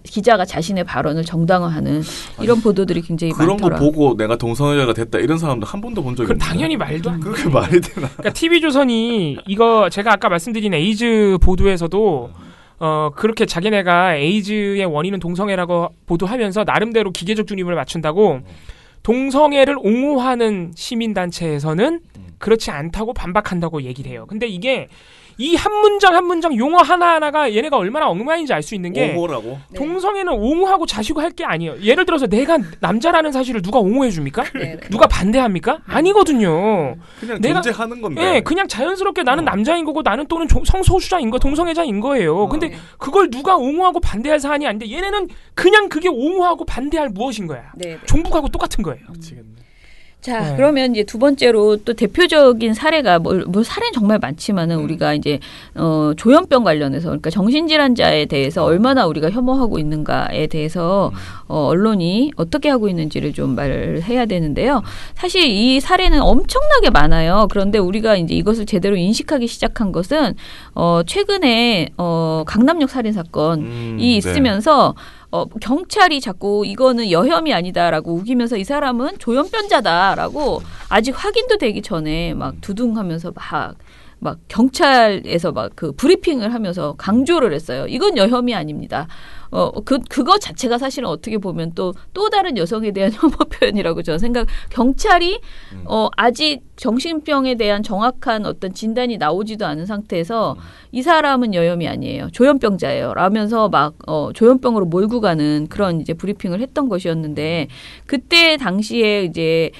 기자가 자신의 발언을 정당화하는 이런 보도들이 굉장히 그런 많더라. 거 보고 내가 동성애자가 됐다 이런 사람도 한 번도 본 적이 없는데. 당연히 말도 안 돼. 그렇게 말이 되나? 그러니까 TV조선이 이거 제가 아까 말씀드린 에이즈 보도에서도 그렇게 자기네가 에이즈의 원인은 동성애라고 보도하면서 나름대로 기계적 중립을 맞춘다고 동성애를 옹호하는 시민단체에서는 그렇지 않다고 반박한다고 얘기를 해요. 근데 이게 이 한 문장 한 문장 용어 하나하나가 얘네가 얼마나 엉망인지 알 수 있는 게 옹호라고? 동성애는 옹호하고 자시고 할 게 아니에요. 예를 들어서 내가 남자라는 사실을 누가 옹호해 줍니까? 누가 반대합니까? 아니거든요. 그냥 존재하는 건데. 네, 그냥 자연스럽게 나는 남자인 거고 나는 또는 성소수자인 거, 동성애자인 거예요. 근데 그걸 누가 옹호하고 반대할 사안이 아닌데 얘네는 그냥 그게 옹호하고 반대할 무엇인 거야. 종북하고 똑같은 거예요. 자, 그러면 이제 두 번째로 또 대표적인 사례가 사례는 정말 많지만은 우리가 이제 조현병 관련해서 그러니까 정신질환자에 대해서 얼마나 우리가 혐오하고 있는가에 대해서 언론이 어떻게 하고 있는지를 좀 말을 해야 되는데요. 사실 이 사례는 엄청나게 많아요. 그런데 우리가 이제 이것을 제대로 인식하기 시작한 것은 최근에 강남역 살인 사건이 있으면서 경찰이 자꾸 이거는 여혐이 아니다라고 우기면서 이 사람은 조현병자다라고 아직 확인도 되기 전에 막 두둥하면서 막 경찰에서 막 그 브리핑을 하면서 강조를 했어요. 이건 여혐이 아닙니다. 그거 자체가 사실은 어떻게 보면 또 다른 여성에 대한 혐오 표현이라고 저는 경찰이 아직 정신병에 대한 정확한 어떤 진단이 나오지도 않은 상태에서 이 사람은 여혐이 아니에요. 조현병자예요. 라면서 막 조현병으로 몰고 가는 그런 이제 브리핑을 했던 것이었는데 그때 당시에 이제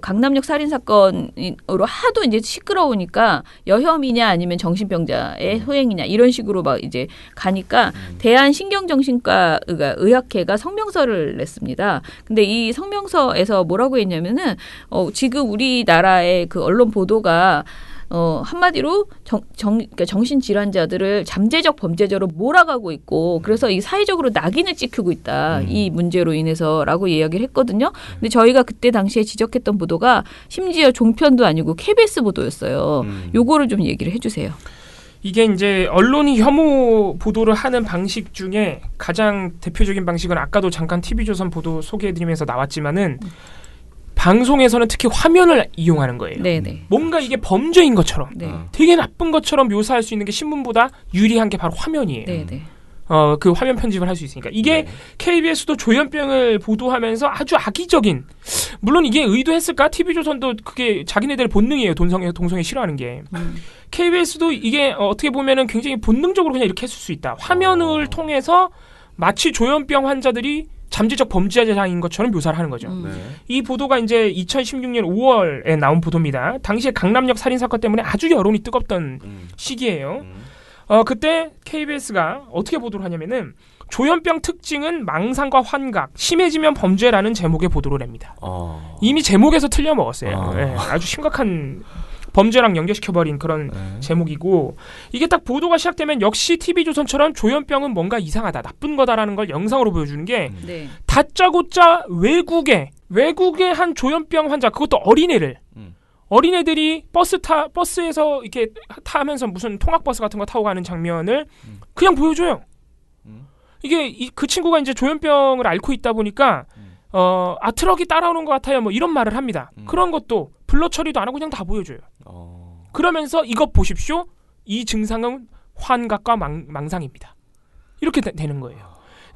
강남역 살인 사건으로 하도 이제 시끄러우니까 여혐이냐 아니면 정신병자의 소행이냐 이런 식으로 막 이제 가니까 대한신경정신과 의학회가 성명서를 냈습니다. 근데 이 성명서에서 뭐라고 했냐면은 지금 우리나라의 그 언론 보도가 한마디로 그러니까 정신질환자들을 잠재적 범죄자로 몰아가고 있고 그래서 이 사회적으로 낙인을 찍히고 있다. 이 문제로 인해서라고 이야기를 했거든요. 근데 저희가 그때 당시에 지적했던 보도가 심지어 종편도 아니고 KBS 보도였어요. 요거를 좀 얘기를 해주세요. 이게 이제 언론이 혐오 보도를 하는 방식 중에 가장 대표적인 방식은 아까도 잠깐 TV조선 보도 소개해드리면서 나왔지만은 방송에서는 특히 화면을 이용하는 거예요. 네네. 뭔가 이게 범죄인 것처럼 네. 되게 나쁜 것처럼 묘사할 수 있는 게 신문보다 유리한 게 바로 화면이에요. 네네. 그 화면 편집을 할 수 있으니까. 이게 KBS도 조현병을 보도하면서 아주 악의적인, 물론 이게 의도했을까? TV조선도 그게 자기네들 본능이에요. 동성애 싫어하는 게. KBS도 이게 어떻게 보면은 굉장히 본능적으로 그냥 이렇게 했을 수 있다. 화면을 통해서 마치 조현병 환자들이 잠재적 범죄자인 것처럼 묘사를 하는 거죠. 이 보도가 이제 2016년 5월에 나온 보도입니다. 당시에 강남역 살인사건 때문에 아주 여론이 뜨겁던 시기예요. 그때 KBS가 어떻게 보도를 하냐면은 조현병 특징은 망상과 환각, 심해지면 범죄라는 제목의 보도를 냅니다. 이미 제목에서 틀려 먹었어요. 네, 아주 심각한 범죄랑 연결시켜버린 그런 제목이고, 이게 딱 보도가 시작되면 역시 TV조선처럼 조현병은 뭔가 이상하다, 나쁜 거다라는 걸 영상으로 보여주는 게 다짜고짜 외국의 한 조현병 환자, 그것도 어린애들이 버스에서 이렇게 타면서 무슨 통학버스 같은 거 타고 가는 장면을 그냥 보여줘요. 이게 그 친구가 이제 조현병을 앓고 있다 보니까 트럭이 따라오는 것 같아요. 뭐 이런 말을 합니다. 그런 것도 블러 처리도 안 하고 그냥 다 보여줘요. 그러면서 이것 보십시오. 이 증상은 환각과 망상입니다. 이렇게 되는 거예요.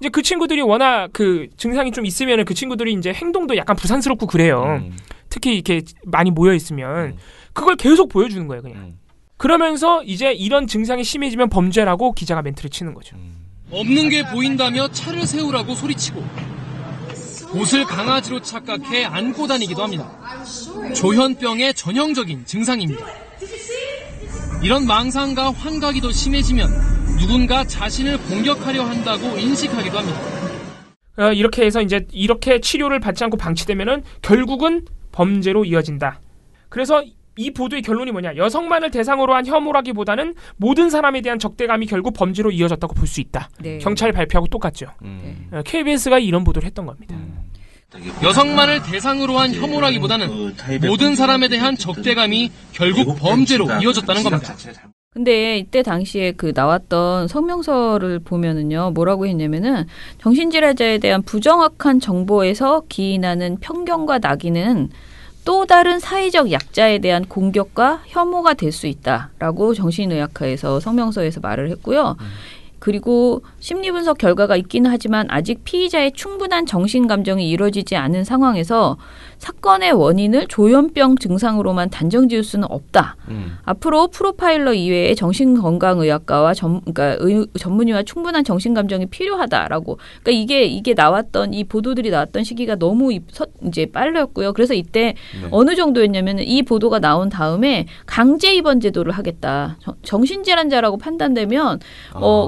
이제 그 친구들이 워낙 그 증상이 좀 있으면은 그 친구들이 이제 행동도 약간 부산스럽고 그래요. 특히 이렇게 많이 모여 있으면 그걸 계속 보여주는 거예요, 그냥. 그러면서 이제 이런 증상이 심해지면 범죄라고 기자가 멘트를 치는 거죠. 없는 게 보인다며 차를 세우라고 소리치고 옷을 강아지로 착각해 안고 다니기도 합니다. 조현병의 전형적인 증상입니다. 이런 망상과 환각이 더 심해지면 누군가 자신을 공격하려 한다고 인식하기도 합니다. 이렇게 해서 이제 이렇게 치료를 받지 않고 방치되면은 결국은 범죄로 이어진다. 그래서 이 보도의 결론이 뭐냐? 여성만을 대상으로 한 혐오라기보다는 모든 사람에 대한 적대감이 결국 범죄로 이어졌다고 볼 수 있다. 네. 경찰 발표하고 똑같죠. KBS가 이런 보도를 했던 겁니다. 여성만을 대상으로 한 혐오라기보다는 모든 사람에 대한 적대감이 결국 범죄로 이어졌다는 겁니다. 근데 이때 당시에 그 나왔던 성명서를 보면은요, 뭐라고 했냐면은 정신질환자에 대한 부정확한 정보에서 기인하는 편견과 낙인은 또 다른 사회적 약자에 대한 공격과 혐오가 될 수 있다라고 정신의학회에서 성명서에서 말을 했고요. 그리고 심리분석 결과가 있기는 하지만 아직 피의자의 충분한 정신감정이 이루어지지 않은 상황에서 사건의 원인을 조현병 증상으로만 단정 지을 수는 없다. 앞으로 프로파일러 이외에 정신건강의학과와 전문의와 충분한 정신감정이 필요하다라고. 그러니까 이게 나왔던 이 보도들이 나왔던 시기가 너무 이제 빨랐고요. 그래서 이때 어느 정도였냐면 이 보도가 나온 다음에 강제 입원 제도를 하겠다. 정신질환자라고 판단되면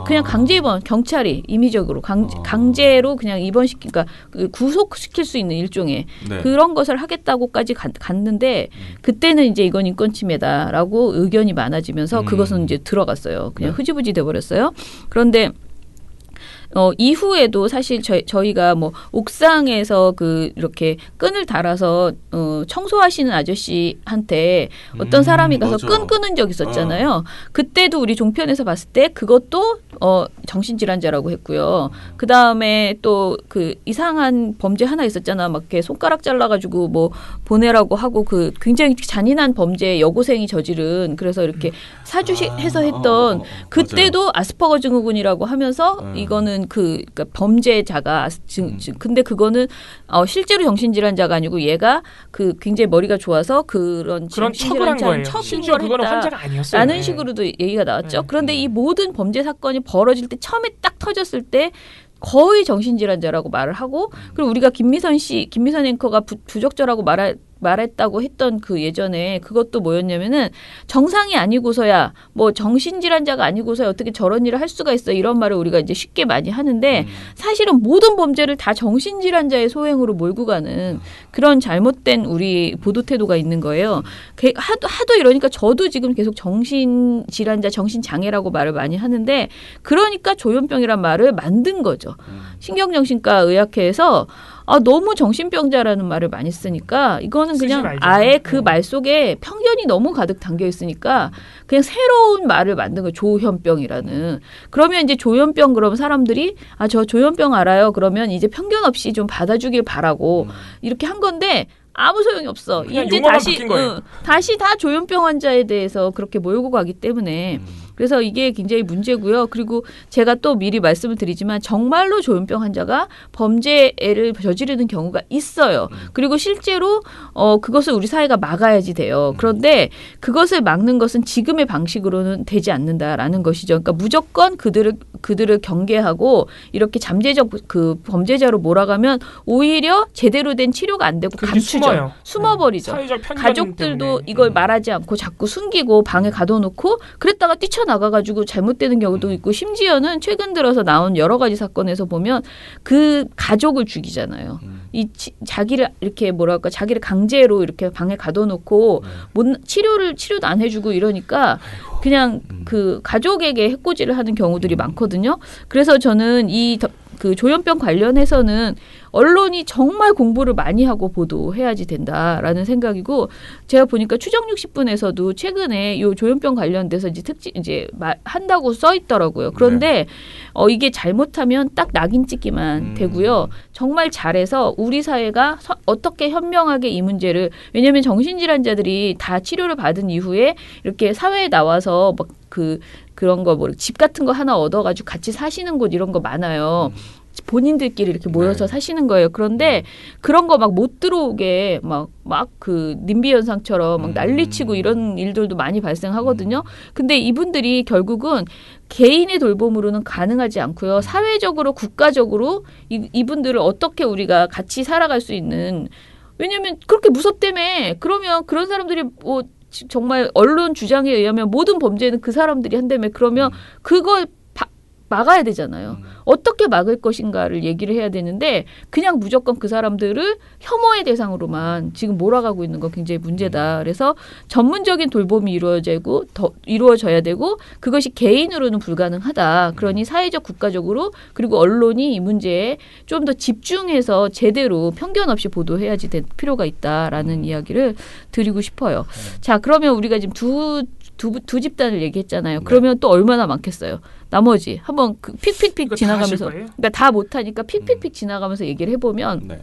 그냥 강제 입원, 경찰이 임의적으로 강제로 그냥 입원시키니까 구속시킬 수 있는 일종의 그런 것을 하겠다고까지 갔는데 그때는 이제 이건 인권 침해다라고 의견이 많아지면서 그것은 이제 들어갔어요. 그냥 흐지부지 돼버렸어요. 그런데 이후에도 사실 저희가 뭐 옥상에서 이렇게 끈을 달아서 청소하시는 아저씨한테 어떤 사람이 가서 끈 끄는 적 있었잖아요. 그때도 우리 종편에서 봤을 때 그것도 정신질환자라고 했고요. 그 다음에 또 그 이상한 범죄 하나 있었잖아. 막 이렇게 손가락 잘라가지고 뭐 보내라고 하고 그 굉장히 잔인한 범죄 여고생이 저지른 그래서 이렇게 사주해서 했던 그때도 아스퍼거 증후군이라고 하면서 이거는 그러니까 범죄자가 근데 그거는 실제로 정신질환자가 아니고 얘가 그 굉장히 머리가 좋아서 그런 척을 한 거예요. 심지어 그거는 환자가 아니었어요. 라는 식으로도 얘기가 나왔죠. 그런데 이 모든 범죄 사건이 벌어질 때 처음에 딱 터졌을 때 거의 정신질환자라고 말을 하고 그리고 우리가 김미선 앵커가 부적절하고 말했다고 했던 그 예전에 그것도 뭐였냐면은 정상이 아니고서야 뭐 정신질환자가 아니고서야 어떻게 저런 일을 할 수가 있어 이런 말을 우리가 이제 쉽게 많이 하는데 사실은 모든 범죄를 다 정신질환자의 소행으로 몰고 가는 그런 잘못된 우리 보도 태도가 있는 거예요. 하도 이러니까 저도 지금 계속 정신질환자, 정신장애라고 말을 많이 하는데 그러니까 조현병이란 말을 만든 거죠. 신경정신과 의학회에서 너무 정신병자라는 말을 많이 쓰니까 이거는 그냥 아예 그 말 속에 편견이 너무 가득 담겨 있으니까 그냥 새로운 말을 만든 거예요. 조현병이라는. 그러면 이제 조현병 그러면 사람들이 저 조현병 알아요. 그러면 이제 편견 없이 좀 받아주길 바라고 이렇게 한 건데 아무 소용이 없어. 그냥 이제 용어만 다시 바뀐 거예요. 다시 다 조현병 환자에 대해서 그렇게 몰고 가기 때문에 그래서 이게 굉장히 문제고요. 그리고 제가 또 미리 말씀을 드리지만 정말로 조현병 환자가 범죄를 저지르는 경우가 있어요. 그리고 실제로 그것을 우리 사회가 막아야지 돼요. 그런데 그것을 막는 것은 지금의 방식으로는 되지 않는다라는 것이죠. 그러니까 무조건 그들을 경계하고 이렇게 잠재적 그 범죄자로 몰아가면 오히려 제대로 된 치료가 안 되고 감추죠. 숨어버리죠. 사회적 편견 가족들도 때문에. 이걸 말하지 않고 자꾸 숨기고 방에 가둬놓고 그랬다가 뛰쳐나가가지고 잘못되는 경우도 있고 심지어는 최근 들어서 나온 여러 가지 사건에서 보면 그 가족을 죽이잖아요. 자기를 이렇게 뭐랄까 자기를 강제로 이렇게 방에 가둬놓고 치료도 안 해주고 이러니까 그냥 그 가족에게 해코지를 하는 경우들이 많거든요. 그래서 저는 그 조현병 관련해서는 언론이 정말 공부를 많이 하고 보도해야지 된다라는 생각이고 제가 보니까 추정 60분에서도 최근에 요 조현병 관련돼서 이제 한다고 써 있더라고요. 그런데 이게 잘못하면 딱 낙인 찍기만 되고요. 정말 잘해서 우리 사회가 어떻게 현명하게 이 문제를 왜냐하면 정신질환자들이 다 치료를 받은 이후에 이렇게 사회에 나와서 막 그런 거 뭐 집 같은 거 하나 얻어가지고 같이 사시는 곳 이런 거 많아요. 본인들끼리 이렇게 모여서 사시는 거예요. 그런데 그런 거 막 못 들어오게 막 그 님비 현상처럼 막 난리치고 이런 일들도 많이 발생하거든요. 근데 이분들이 결국은 개인의 돌봄으로는 가능하지 않고요. 사회적으로 국가적으로 이분들을 어떻게 우리가 같이 살아갈 수 있는 왜냐하면 그렇게 무섭다며 그러면 그런 사람들이 뭐 정말 언론 주장에 의하면 모든 범죄는 그 사람들이 한다며 그러면 그걸 막아야 되잖아요. 어떻게 막을 것인가를 얘기를 해야 되는데 그냥 무조건 그 사람들을 혐오의 대상으로만 지금 몰아가고 있는 건 굉장히 문제다. 그래서 전문적인 돌봄이 이루어져야 되고 그것이 개인으로는 불가능하다. 그러니 사회적 국가적으로 그리고 언론이 이 문제에 좀 더 집중해서 제대로 편견 없이 보도해야지 될 필요가 있다라는 이야기를 드리고 싶어요. 자, 그러면 우리가 지금 두 집단을 얘기했잖아요. 그러면 또 얼마나 많겠어요. 나머지 한번 픽픽픽 지나가면서 그러니까 다 못하니까 픽픽픽 지나가면서 얘기를 해보면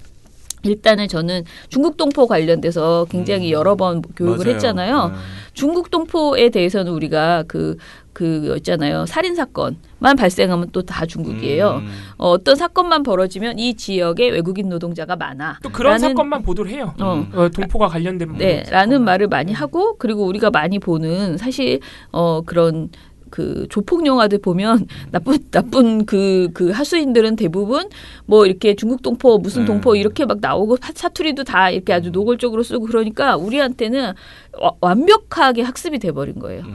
일단은 저는 중국 동포 관련돼서 굉장히 여러 번 교육을 했잖아요. 중국 동포에 대해서는 우리가 그 있잖아요. 살인 사건만 발생하면 또 다 중국이에요. 어떤 사건만 벌어지면 이 지역에 외국인 노동자가 많아. 또 그런 사건만 보도를 해요. 동포가 관련된 라는 말을 많이 하고 그리고 우리가 많이 보는 사실 그런 그 조폭 영화들 보면 나쁜 그 하수인들은 대부분 뭐 이렇게 중국 동포 무슨 동포 이렇게 막 나오고 사투리도 다 이렇게 아주 노골적으로 쓰고 그러니까 우리한테는 완벽하게 학습이 돼버린 거예요.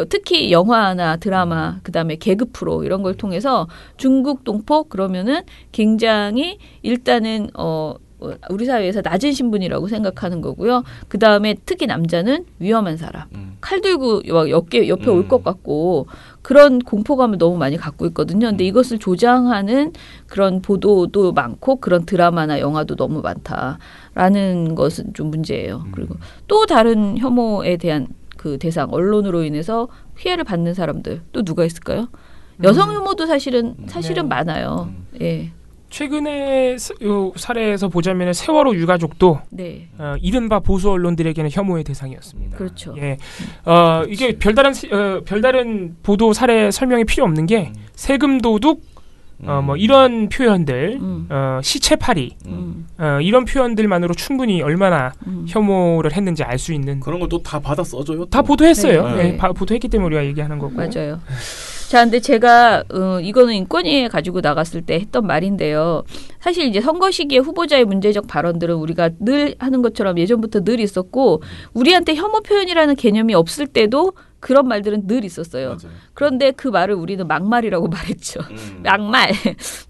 특히 영화나 드라마 그다음에 개그 프로 이런 걸 통해서 중국 동포 그러면은 굉장히 일단은 우리 사회에서 낮은 신분이라고 생각하는 거고요. 그 다음에 특히 남자는 위험한 사람. 칼 들고 옆에 올 것 같고 그런 공포감을 너무 많이 갖고 있거든요. 근데 이것을 조장하는 그런 보도도 많고 그런 드라마나 영화도 너무 많다라는 것은 좀 문제예요. 그리고 또 다른 혐오에 대한 그 대상 언론으로 인해서 피해를 받는 사람들 또 누가 있을까요? 여성 혐오도 사실은 많아요. 예. 최근에 사례에서 보자면 세월호 유가족도 이른바 보수 언론들에게는 혐오의 대상이었습니다. 그렇죠. 예, 이게 별다른 보도 사례 설명이 필요 없는 게 세금 도둑, 뭐 이런 표현들, 시체팔이, 이런 표현들만으로 충분히 얼마나 혐오를 했는지 알 수 있는 그런 걸 또 다 받아 써줘요. 다 보도했어요. 네. 보도했기 때문에 우리가 얘기하는 거고. 맞아요. 자, 근데 제가 이거는 인권위에 가지고 나갔을 때 했던 말인데요. 사실 이제 선거 시기에 후보자의 문제적 발언들은 우리가 늘 하는 것처럼 예전부터 늘 있었고 우리한테 혐오 표현이라는 개념이 없을 때도 그런 말들은 늘 있었어요. 맞아요. 그런데 그 말을 우리는 막말이라고 말했죠. 막말,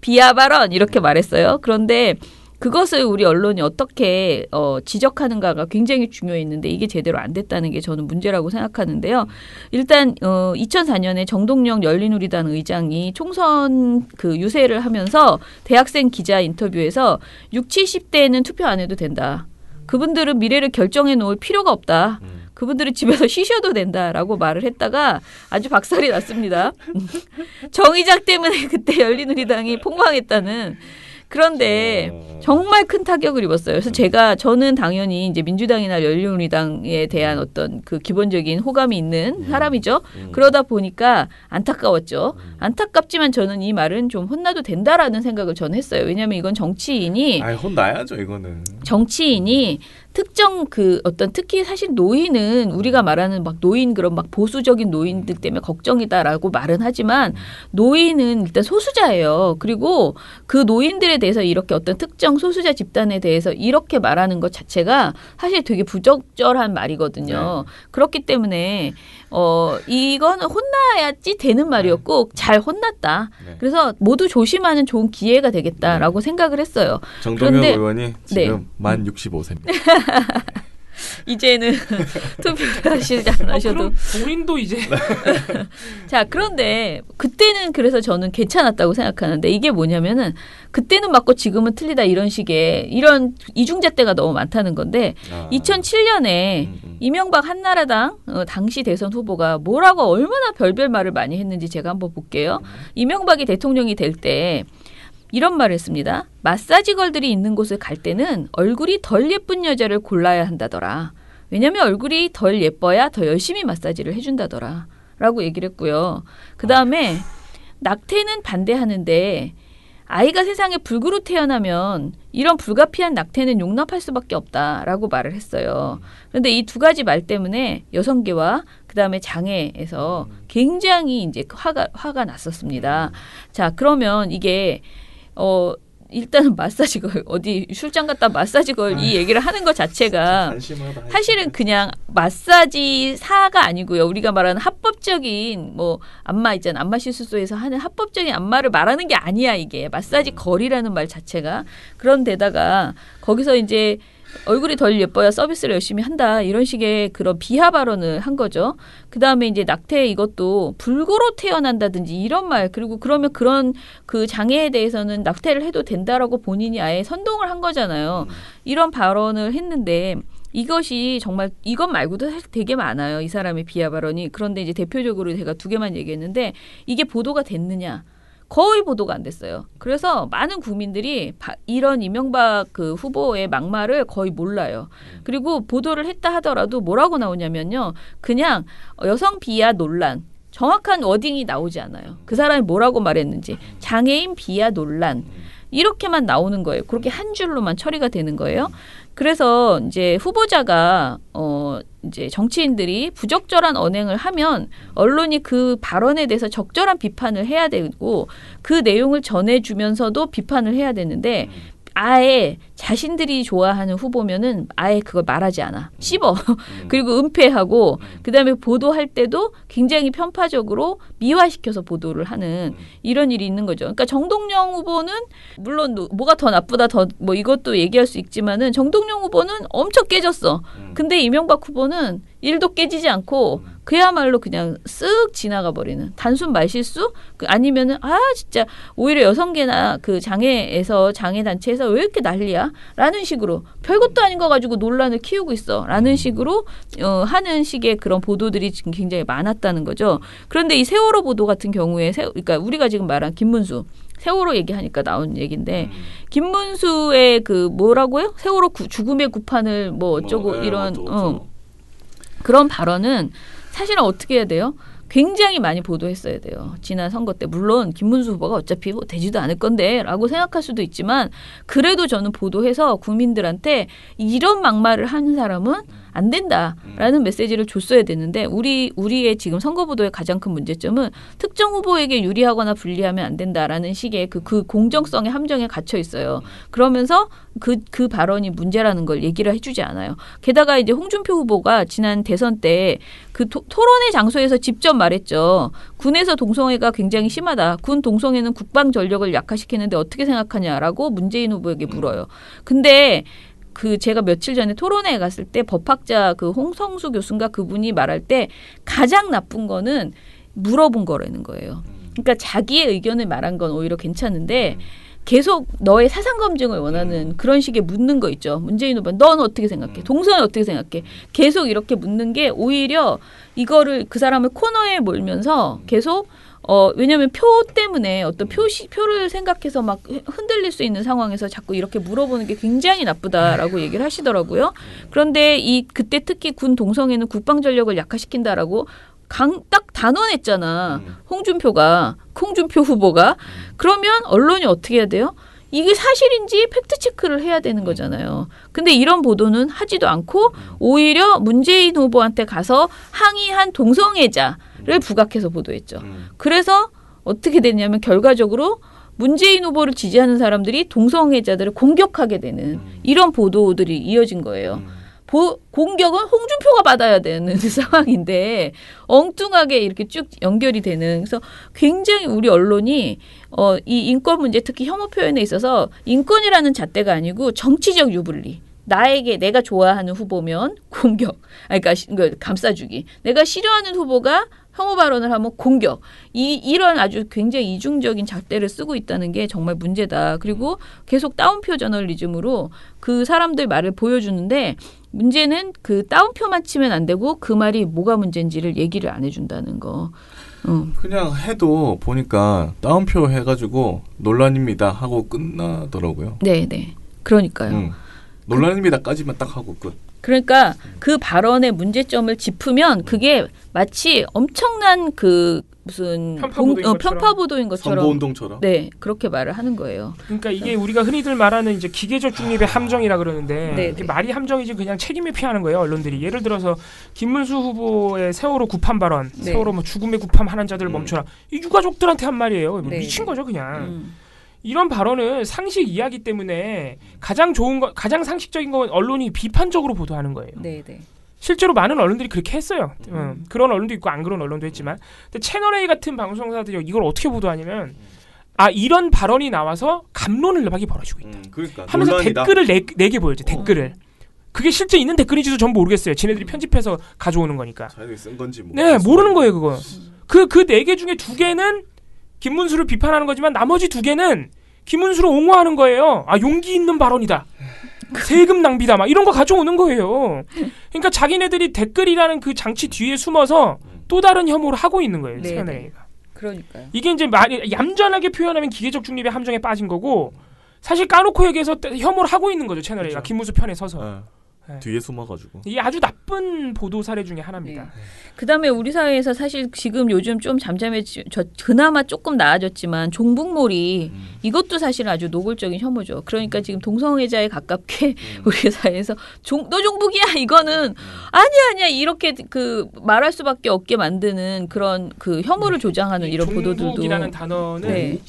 비하 발언 이렇게 말했어요. 그런데 그것을 우리 언론이 어떻게 지적하는가가 굉장히 중요했는데 이게 제대로 안 됐다는 게 저는 문제라고 생각하는데요. 일단 2004년에 정동영 열린우리당 의장이 총선 그 유세를 하면서 대학생 기자 인터뷰에서 60, 70대에는 투표 안 해도 된다. 그분들은 미래를 결정해 놓을 필요가 없다. 그분들은 집에서 쉬셔도 된다라고 말을 했다가 아주 박살이 났습니다. 정의장 때문에 그때 열린우리당이 폭망했다는 그런데 정말 큰 타격을 입었어요. 그래서 저는 당연히 이제 민주당이나 열린우리당에 대한 어떤 그 기본적인 호감이 있는 사람이죠. 그러다 보니까 안타까웠죠. 안타깝지만 저는 이 말은 좀 혼나도 된다라는 생각을 저는 했어요. 왜냐하면 이건 정치인이 혼나야죠, 이거는. 정치인이 특정 그 어떤 특히 사실 노인은 우리가 말하는 막 노인 그런 막 보수적인 노인들 때문에 걱정이다라고 말은 하지만 노인은 일단 소수자예요. 그리고 그 노인들에 대해서 이렇게 어떤 특정 소수자 집단에 대해서 이렇게 말하는 것 자체가 사실 되게 부적절한 말이거든요. 그렇기 때문에 이거는 혼나야지 되는 말이었고 잘 혼났다. 그래서 모두 조심하는 좋은 기회가 되겠다라고 생각을 했어요. 정동영 의원이 지금 만 65세입니다. 이제는 투표를 하시지 않으셔도. 본인도 이제. 자, 그런데 그때는 그래서 저는 괜찮았다고 생각하는데 이게 뭐냐면은 그때는 맞고 지금은 틀리다 이런 식의 이런 이중잣대가 너무 많다는 건데 2007년에 이명박 한나라당 당시 대선 후보가 뭐라고 얼마나 별별 말을 많이 했는지 제가 한번 볼게요. 이명박이 대통령이 될 때 이런 말을 했습니다. 마사지걸들이 있는 곳에 갈 때는 얼굴이 덜 예쁜 여자를 골라야 한다더라. 왜냐하면 얼굴이 덜 예뻐야 더 열심히 마사지를 해준다더라. 라고 얘기를 했고요. 그 다음에 낙태는 반대하는데 아이가 세상에 불구로 태어나면 이런 불가피한 낙태는 용납할 수밖에 없다라고 말을 했어요. 그런데 이 두 가지 말 때문에 여성계와 그다음에 장애에서 굉장히 이제 화가 났었습니다. 자, 그러면 이게 일단은 마사지걸 어디 출장 갔다 마사지걸 이 얘기를 하는 것 자체가 사실은 그냥 마사지사가 아니고요. 우리가 말하는 합법적인 뭐 안마 있잖아. 안마 시술소에서 하는 합법적인 안마를 말하는 게 아니야. 이게 마사지걸이라는 말 자체가. 그런데다가 거기서 이제 얼굴이 덜 예뻐야 서비스를 열심히 한다. 이런 식의 그런 비하 발언을 한 거죠. 그다음에 이제 낙태 이것도 불구로 태어난다든지 이런 말 그리고 그러면 그런 그 장애에 대해서는 낙태를 해도 된다라고 본인이 아예 선동을 한 거잖아요. 이런 발언을 했는데 이것이 정말 이것 말고도 사실 되게 많아요. 이 사람의 비하 발언이. 그런데 이제 대표적으로 제가 두 개만 얘기했는데 이게 보도가 됐느냐. 거의 보도가 안 됐어요. 그래서 많은 국민들이 이런 이명박 그 후보의 막말을 거의 몰라요. 그리고 보도를 했다 하더라도 뭐라고 나오냐면요. 그냥 여성 비하 논란. 정확한 워딩이 나오지 않아요. 그 사람이 뭐라고 말했는지. 장애인 비하 논란. 이렇게만 나오는 거예요. 그렇게 한 줄로만 처리가 되는 거예요. 그래서 이제 후보자가 이제 정치인들이 부적절한 언행을 하면 언론이 그 발언에 대해서 적절한 비판을 해야 되고 그 내용을 전해주면서도 비판을 해야 되는데 아예 자신들이 좋아하는 후보면은 아예 그걸 말하지 않아. 씹어. 그리고 은폐하고 그다음에 보도할 때도 굉장히 편파적으로 미화시켜서 보도를 하는 이런 일이 있는 거죠. 그러니까 정동영 후보는 물론 뭐가 더 나쁘다 더 뭐 이것도 얘기할 수 있지만은 정동영 후보는 엄청 깨졌어. 근데 이명박 후보는 일도 깨지지 않고 그야말로 그냥 쓱 지나가 버리는 단순 말실수 아니면은 진짜 오히려 여성계나 그 장애에서 장애 단체에서 왜 이렇게 난리야라는 식으로 별것도 아닌 거 가지고 논란을 키우고 있어라는 식으로 하는 식의 그런 보도들이 지금 굉장히 많았다는 거죠. 그런데 이 세월호 보도 같은 경우에 그러니까 우리가 지금 말한 김문수 세월호 얘기하니까 나온 얘기인데 김문수의 그 뭐라고요? 세월호 죽음의 구판을 뭐 어쩌고 이런 그런 발언은 사실은 어떻게 해야 돼요? 굉장히 많이 보도했어야 돼요. 지난 선거 때. 물론 김문수 후보가 어차피 뭐 되지도 않을 건데 라고 생각할 수도 있지만 그래도 저는 보도해서 국민들한테 이런 막말을 하는 사람은 안 된다라는 메시지를 줬어야 되는데 우리의 지금 선거보도의 가장 큰 문제점은 특정 후보에게 유리하거나 불리하면 안 된다라는 식의 그 공정성의 함정에 갇혀 있어요. 그러면서 그 발언이 문제라는 걸 얘기를 해주지 않아요. 게다가 이제 홍준표 후보가 지난 대선 때 그 토론회 장소에서 직접 말했죠. 군에서 동성애가 굉장히 심하다. 군 동성애는 국방 전력을 약화시키는데 어떻게 생각하냐라고 문재인 후보에게 물어요. 근데 제가 며칠 전에 토론회에 갔을 때 법학자 그 홍성수 교수인가 그분이 말할 때 가장 나쁜 거는 물어본 거라는 거예요. 그러니까 자기의 의견을 말한 건 오히려 괜찮은데 계속 너의 사상 검증을 원하는 그런 식의 묻는 거 있죠. 문재인 후보, 넌 어떻게 생각해? 동성애 어떻게 생각해? 계속 이렇게 묻는 게 오히려 이거를 그 사람을 코너에 몰면서 계속 왜냐하면 표 때문에 어떤 표를 생각해서 막 흔들릴 수 있는 상황에서 자꾸 이렇게 물어보는 게 굉장히 나쁘다라고 얘기를 하시더라고요. 그런데 그때 특히 군 동성애는 국방 전력을 약화시킨다라고 딱 단언했잖아. 홍준표 후보가. 그러면 언론이 어떻게 해야 돼요? 이게 사실인지 팩트체크를 해야 되는 거잖아요. 근데 이런 보도는 하지도 않고 오히려 문재인 후보한테 가서 항의한 동성애자를 부각해서 보도했죠. 그래서 어떻게 됐냐면 결과적으로 문재인 후보를 지지하는 사람들이 동성애자들을 공격하게 되는 이런 보도들이 이어진 거예요. 공격은 홍준표가 받아야 되는 상황인데 엉뚱하게 이렇게 쭉 연결이 되는. 그래서 굉장히 우리 언론이 이 인권 문제 특히 혐오 표현에 있어서 인권이라는 잣대가 아니고 정치적 유불리. 내가 좋아하는 후보면 공격. 그러니까 감싸주기. 내가 싫어하는 후보가 혐오 발언을 하면 공격. 이런 아주 굉장히 이중적인 잣대를 쓰고 있다는 게 정말 문제다. 그리고 계속 따옴표 저널리즘으로 그 사람들 말을 보여주는데 문제는 그 따옴표만 치면 안 되고 그 말이 뭐가 문제인지를 얘기를 안 해준다는 거. 그냥 해도 보니까 따옴표 해가지고 논란입니다 하고 끝나더라고요. 네. 그러니까요. 논란입니다까지만 딱 하고 끝. 그러니까 그 발언의 문제점을 짚으면 그게 마치 엄청난 무슨 편파 보도인 것처럼 선거운동처럼. 네, 그렇게 말을 하는 거예요. 그러니까 이게 우리가 흔히들 말하는 이제 기계적 중립의 함정이라 그러는데 이게 말이 함정이지 그냥 책임을 피하는 거예요. 언론들이 예를 들어서 김문수 후보의 세월호 구판 발언, 세월호 뭐 죽음의 구판하는 자들을 멈춰라. 이 유가족들한테 한 말이에요. 미친 거죠, 그냥. 이런 발언은 상식 이야기 때문에 가장 상식적인 건 언론이 비판적으로 보도하는 거예요. 네. 실제로 많은 언론들이 그렇게 했어요. 그런 언론도 있고 안 그런 언론도 했지만. 근데 채널A 같은 방송사들이 이걸 어떻게 보도하냐면 이런 발언이 나와서 감론을 내박이 벌어지고 있다. 그러니까 하면서 논란이다. 댓글을 내게 보여줘. 댓글을. 그게 실제 있는 댓글인지도 전 모르겠어요. 지네들이 편집해서 가져오는 거니까. 자기들이 쓴 건지 네, 모르는 거예요, 그거. 그 4개 중에 2개는 김문수를 비판하는 거지만 나머지 2개는 김문수를 옹호하는 거예요. 용기 있는 발언이다. 세금 낭비다. 막 이런 거 가져오는 거예요. 그러니까 자기네들이 댓글이라는 그 장치 뒤에 숨어서 또 다른 혐오를 하고 있는 거예요. 채널A가. 그러니까요. 이게 이제 얌전하게 표현하면 기계적 중립의 함정에 빠진 거고 사실 까놓고 얘기해서 혐오를 하고 있는 거죠. 채널A가. 그렇죠. 김문수 편에 서서. 네. 뒤에 숨어가지고. 이게 아주 나쁜 보도 사례 중에 하나입니다. 네. 그다음에 우리 사회에서 사실 지금 요즘 좀 그나마 조금 나아졌지만 종북몰이 이것도 사실 아주 노골적인 혐오죠. 그러니까 지금 동성애자에 가깝게 우리 사회에서 너 종북이야 이거는 아니야 이렇게 말할 수밖에 없게 만드는 그런 혐오를 조장하는 이런 보도들도. 종북이라는 단어는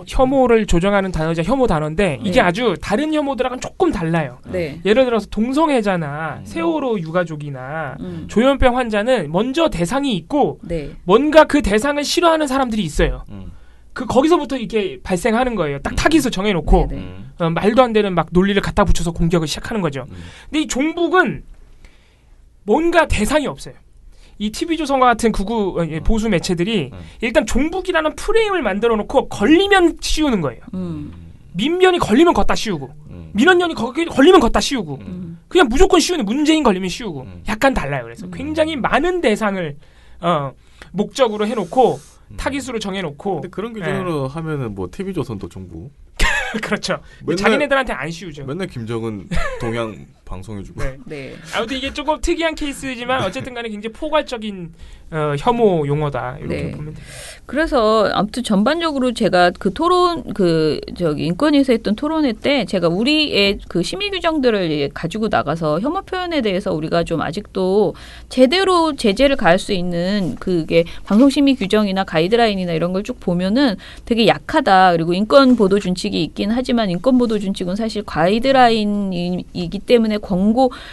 혐오를 조장하는 단어자 혐오 단어인데 이게 아주 다른 혐오들하고는 조금 달라요. 예를 들어서 동성애자 세월호 유가족이나 조현병 환자는 먼저 대상이 있고 뭔가 그 대상을 싫어하는 사람들이 있어요. 거기서부터 이게 발생하는 거예요. 딱 타깃을 정해놓고 말도 안 되는 막 논리를 갖다 붙여서 공격을 시작하는 거죠. 근데 이 종북은 뭔가 대상이 없어요. 이 TV조선과 같은 극우 보수 매체들이 일단 종북이라는 프레임을 만들어 놓고 걸리면 씌우는 거예요. 민변이 걸리면 걷다 씌우고 민원연이 걸리면 걷다 씌우고 그냥 무조건 씌우는 문재인 걸리면 씌우고 약간 달라요. 그래서 굉장히 많은 대상을 목적으로 해놓고 타깃으로 정해놓고 근데 그런 기준으로 하면은 뭐 TV조선도 종북 그렇죠. 자기네들한테 안 씌우죠. 맨날 김정은 동양 방송해주고. 네. 아무튼 이게 조금 특이한 케이스지만 어쨌든 간에 굉장히 포괄적인 혐오 용어다. 이렇게 보면 돼요. 그래서 아무튼 전반적으로 제가 그 토론 인권위에서 했던 토론회 때 제가 우리의 그 심의 규정들을 가지고 나가서 혐오 표현에 대해서 우리가 좀 아직도 제대로 제재를 가할 수 있는 그게 방송 심의 규정이나 가이드라인이나 이런 걸 쭉 보면은 되게 약하다. 그리고 인권 보도 준칙이 있긴 하지만 인권 보도 준칙은 사실 가이드라인이기 때문에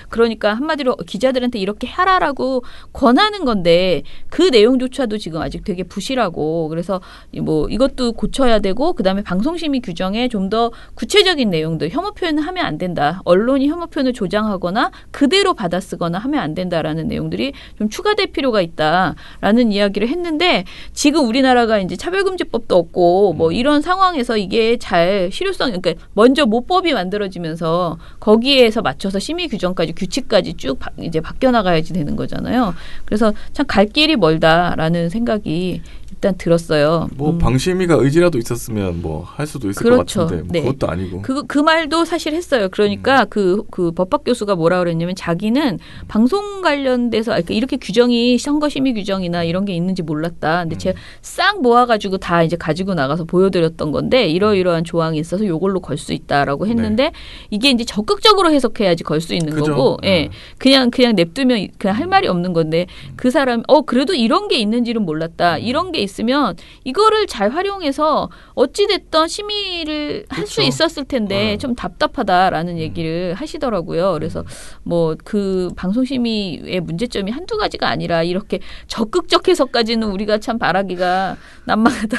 그러니까 한마디로 기자들한테 이렇게 하라라고 권하는 건데 그 내용조차도 지금 아직 되게 부실하고 그래서 뭐 이것도 고쳐야 되고 그다음에 방송심의 규정에 좀 더 구체적인 내용들 혐오 표현을 하면 안 된다. 언론이 혐오 표현을 조장하거나 그대로 받아쓰거나 하면 안 된다라는 내용들이 좀 추가될 필요가 있다라는 이야기를 했는데 지금 우리나라가 이제 차별금지법도 없고 뭐 이런 상황에서 이게 잘 그러니까 먼저 모법이 만들어지면서 거기에서 맞춰서 심의 규정까지 규칙까지 쭉 이제 바뀌어 나가야지 되는 거잖아요. 그래서 참 갈 길이 멀다라는 생각이 일단 들었어요. 뭐 방심위가 의지라도 있었으면 뭐 할 수도 있을 그렇죠. 것 같은데 뭐 네. 그것도 아니고. 그 말도 사실 했어요. 그러니까 그 법학 교수가 뭐라 그랬냐면 자기는 방송 관련돼서 이렇게 규정이 선거심의 규정이나 이런 게 있는지 몰랐다. 근데 제가 싹 모아가지고 다 이제 가지고 나가서 보여드렸던 건데 이러이러한 조항이 있어서 요걸로 걸 수 있다라고 했는데 이게 이제 적극적으로 해석해야지 걸 수 있는 그죠? 거고, 예, 그냥 냅두면 그냥 할 말이 없는 건데 그 사람 그래도 이런 게 있는지는 몰랐다. 이런 게 있으면 이거를 잘 활용해서 어찌 됐던 심의를 할 수 있었을 텐데 좀 답답하다라는 얘기를 하시더라고요. 그래서 뭐 그 방송심의의 문제점이 한두 가지가 아니라 이렇게 적극적 해석까지는 우리가 참 바라기가 난망하다.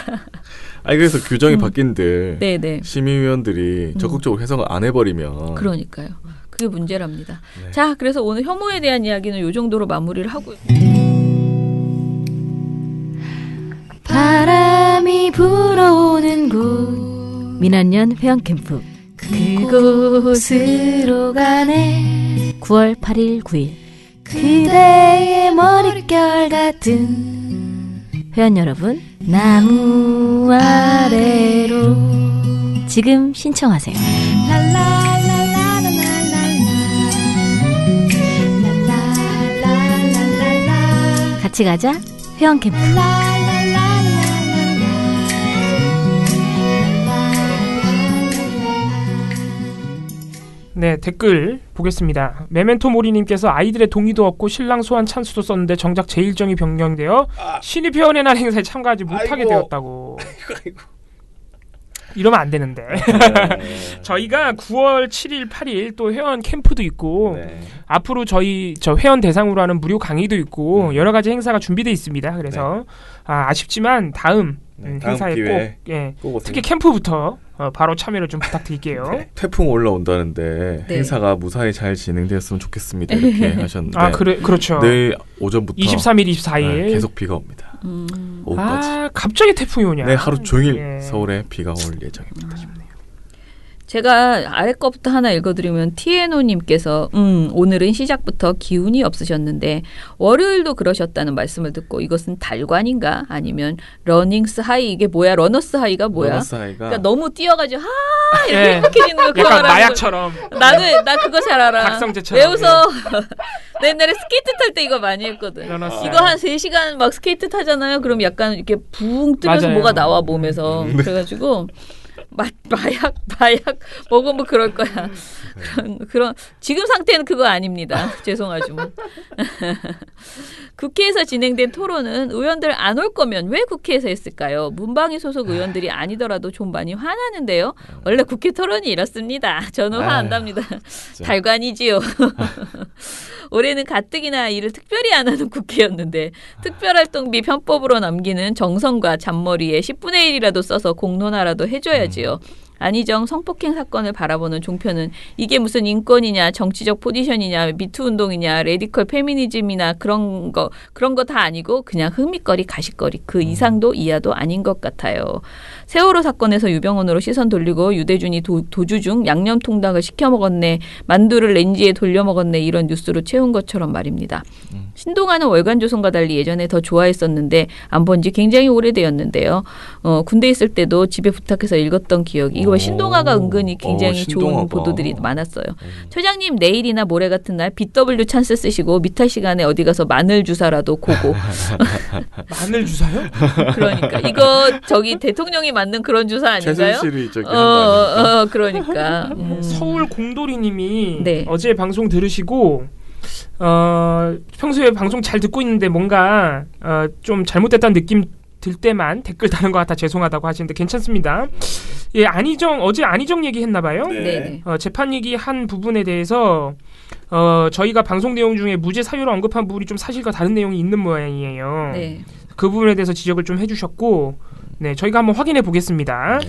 아니 그래서 규정이 바뀐들 네네. 심의위원들이 적극적으로 해석을 안 해버리면 그러니까요. 그게 문제랍니다. 네. 자, 그래서 오늘 혐오에 대한 이야기는 이 정도로 마무리를 하고요. 바람이 불어오는 곳 민한년 회원캠프 그곳으로 가네 9월 8일 9일 그대의 머릿결 같은 회원 여러분 나무 아래로 지금 신청하세요. 같이 가자 회원 캠프. 네, 댓글 보겠습니다. 메멘토 모리님께서 아이들의 동의도 얻고 신랑 소환 찬스도 썼는데 정작 제 일정이 변경되어 신입회원의 날 행사에 참가하지 못하게 되었다고. 이러면 안 되는데. 저희가 9월 7일, 8일 또 회원 캠프도 있고 앞으로 저 회원 대상으로 하는 무료 강의도 있고 여러 가지 행사가 준비되어 있습니다. 그래서 아쉽지만 다음 행사에 꼭 특히 캠프부터 바로 참여를 좀 부탁드릴게요. 태풍 올라온다는데 행사가 무사히 잘 진행되었으면 좋겠습니다. 이렇게 하셨는데 그렇죠. 내일 오전부터 23일, 24일 계속 비가 옵니다. 오후까지. 갑자기 태풍이 오냐? 네, 하루 종일 서울에 비가 올 예정입니다. 제가 아래 거부터 하나 읽어드리면 티에노님께서 오늘은 시작부터 기운이 없으셨는데 월요일도 그러셨다는 말씀을 듣고 이것은 달관인가 아니면 러닝스 하이 이게 뭐야? 러너스 하이가 뭐야? 러너스 하이가 그러니까 너무 뛰어가지고 이렇게 행복해지는 거 그거 약간 마약처럼. 나 그거 잘 알아. 각성제처럼. 왜 웃어? 나 옛날에 스케이트 탈 때 이거 많이 했거든. 이거 한 3시간 막 스케이트 타잖아요. 그럼 약간 이렇게 붕 뜨면서 맞아요. 뭐가 나와 몸에서. 그래가지고 마약 먹으면 그럴 거야. 그런 지금 상태는 그거 아닙니다. 죄송하지만. 국회에서 진행된 토론은 의원들 안 올 거면 왜 국회에서 했을까요? 문방위 소속 의원들이 아니더라도 좀 많이 화나는데요. 원래 국회 토론이 이렇습니다. 저는 화 안 납니다. 달관이지요. 올해는 가뜩이나 일을 특별히 안 하는 국회였는데 특별활동비 편법으로 남기는 정성과 잔머리에 10분의 1이라도 써서 공론화라도 해줘야지요. 안희정 성폭행 사건을 바라보는 종편은 이게 무슨 인권이냐 정치적 포지션이냐 미투 운동이냐 레디컬 페미니즘이나 그런 거 다 아니고 그냥 흥미거리 가십거리 그 이상도 이하도 아닌 것 같아요. 세월호 사건에서 유병헌으로 시선 돌리고 유대준이 도주 중 양념통닭을 시켜 먹었네 만두를 렌지에 돌려 먹었네 이런 뉴스로 채운 것처럼 말입니다. 신동아는 월간조선과 달리 예전에 더 좋아했었는데 안 본 지 굉장히 오래되었는데요. 군대 있을 때도 집에 부탁해서 읽었던 기억이 이거 신동아가 은근히 굉장히 좋은 보도들이 많았어요. 처장님 내일이나 모레 같은 날 BW 찬스 쓰시고 미탈 시간에 어디 가서 마늘 주사라도 고고. 마늘 주사요? 그러니까 이거 저기 대통령이 맞는 그런 주사 아닌가요? 최순실이 저기 하는 거 그러니까 서울 공돌이님이 어제 방송 들으시고 평소에 방송 잘 듣고 있는데 뭔가 좀 잘못됐다는 느낌 들 때만 댓글 다는 것 같아 죄송하다고 하시는데 괜찮습니다. 예, 어제 안희정 얘기했나 봐요. 네. 재판 얘기한 부분에 대해서 저희가 방송 내용 중에 무죄 사유로 언급한 부분이 좀 사실과 다른 내용이 있는 모양이에요. 네. 그 부분에 대해서 지적을 좀 해주셨고 네, 저희가 한번 확인해 보겠습니다.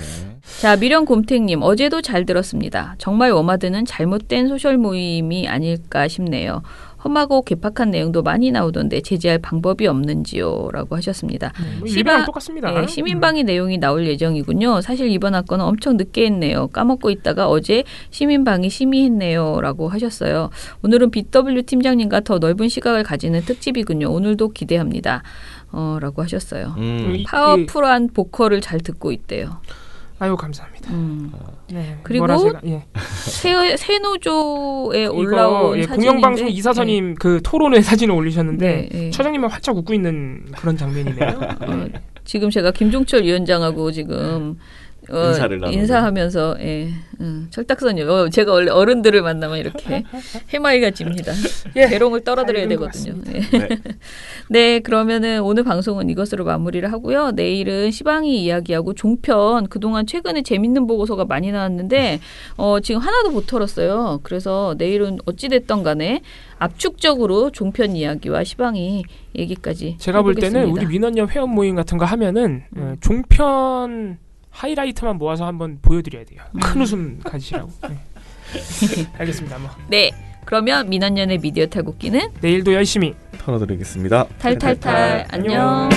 자, 미련곰탱님 어제도 잘 들었습니다. 정말 워마드는 잘못된 소셜 모임이 아닐까 싶네요. 험하고 괴팍한 내용도 많이 나오던데 제재할 방법이 없는지요? 라고 하셨습니다. 일반랑 똑같습니다. 네, 시민방위 내용이 나올 예정이군요. 사실 이번 안건은 엄청 늦게 했네요. 까먹고 있다가 어제 시민방위 심의했네요. 라고 하셨어요. 오늘은 BW 팀장님과 더 넓은 시각을 가지는 특집이군요. 오늘도 기대합니다. 라고 하셨어요. 파워풀한 보컬을 잘 듣고 있대요. 아유 감사합니다. 네, 그리고 예. 새노조에 올라온 예, 사진인데 공영방송 이사선님 그 토론회 사진을 올리셨는데 네. 처장님은 활짝 웃고 있는 그런 장면이네요. 지금 제가 김종철 위원장하고 지금 인사하면서 철딱선이요. 제가 원래 어른들을 만나면 이렇게 해마이가 집니다. 대롱을 떨어뜨려야 되거든요. 네, 그러면은 오늘 방송은 이것으로 마무리를 하고요. 내일은 시방이 이야기하고 종편 그동안 최근에 재밌는 보고서가 많이 나왔는데 지금 하나도 못 털었어요. 그래서 내일은 어찌됐든 간에 압축적으로 종편 이야기와 시방이 얘기까지 제가 볼 때는 우리 민원연 회원 모임 같은 거 하면은 종편 하이라이트만 모아서 한번 보여드려야 돼요. 큰 웃음 가지시라고. 네. 알겠습니다. 뭐. 네. 그러면 민원연의 미디어 탈곡기는 내일도 열심히 털어드리겠습니다. 탈탈탈. 안녕.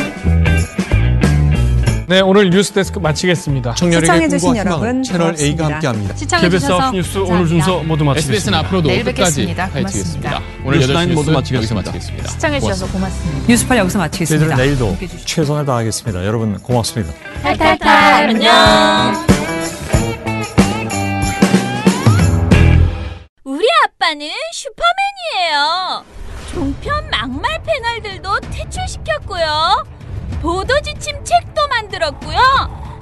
네, 오늘 뉴스데스크 마치겠습니다. 청년에게 꿈과 희망을 채널 A가 함께합니다. KBS 9 뉴스 오늘 순서 모두 마치겠습니다. SBS는 앞으로도 끝까지 파헤치겠습니다. 오늘 8시 모두 마치겠습니다. 시청해주셔서 고맙습니다. 뉴스팔 여기서 마치겠습니다. 저희들은 내일도 최선을 다하겠습니다. 여러분 고맙습니다. 탈탈탈. 안녕. 우리 아빠는 슈퍼맨이에요. 종편 막말 패널들도 퇴출시켰고요. 보도지침 책도 만들었고요.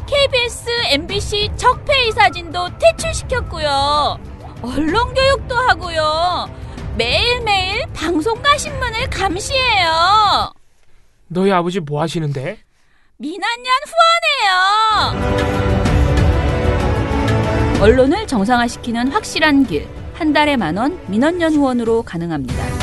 KBS, MBC 적폐의 사진도 퇴출시켰고요. 언론교육도 하고요. 매일매일 방송과 신문을 감시해요. 너희 아버지 뭐 하시는데? 민원연 후원해요. 언론을 정상화시키는 확실한 길. 한 달에 10,000원 민원연 후원으로 가능합니다.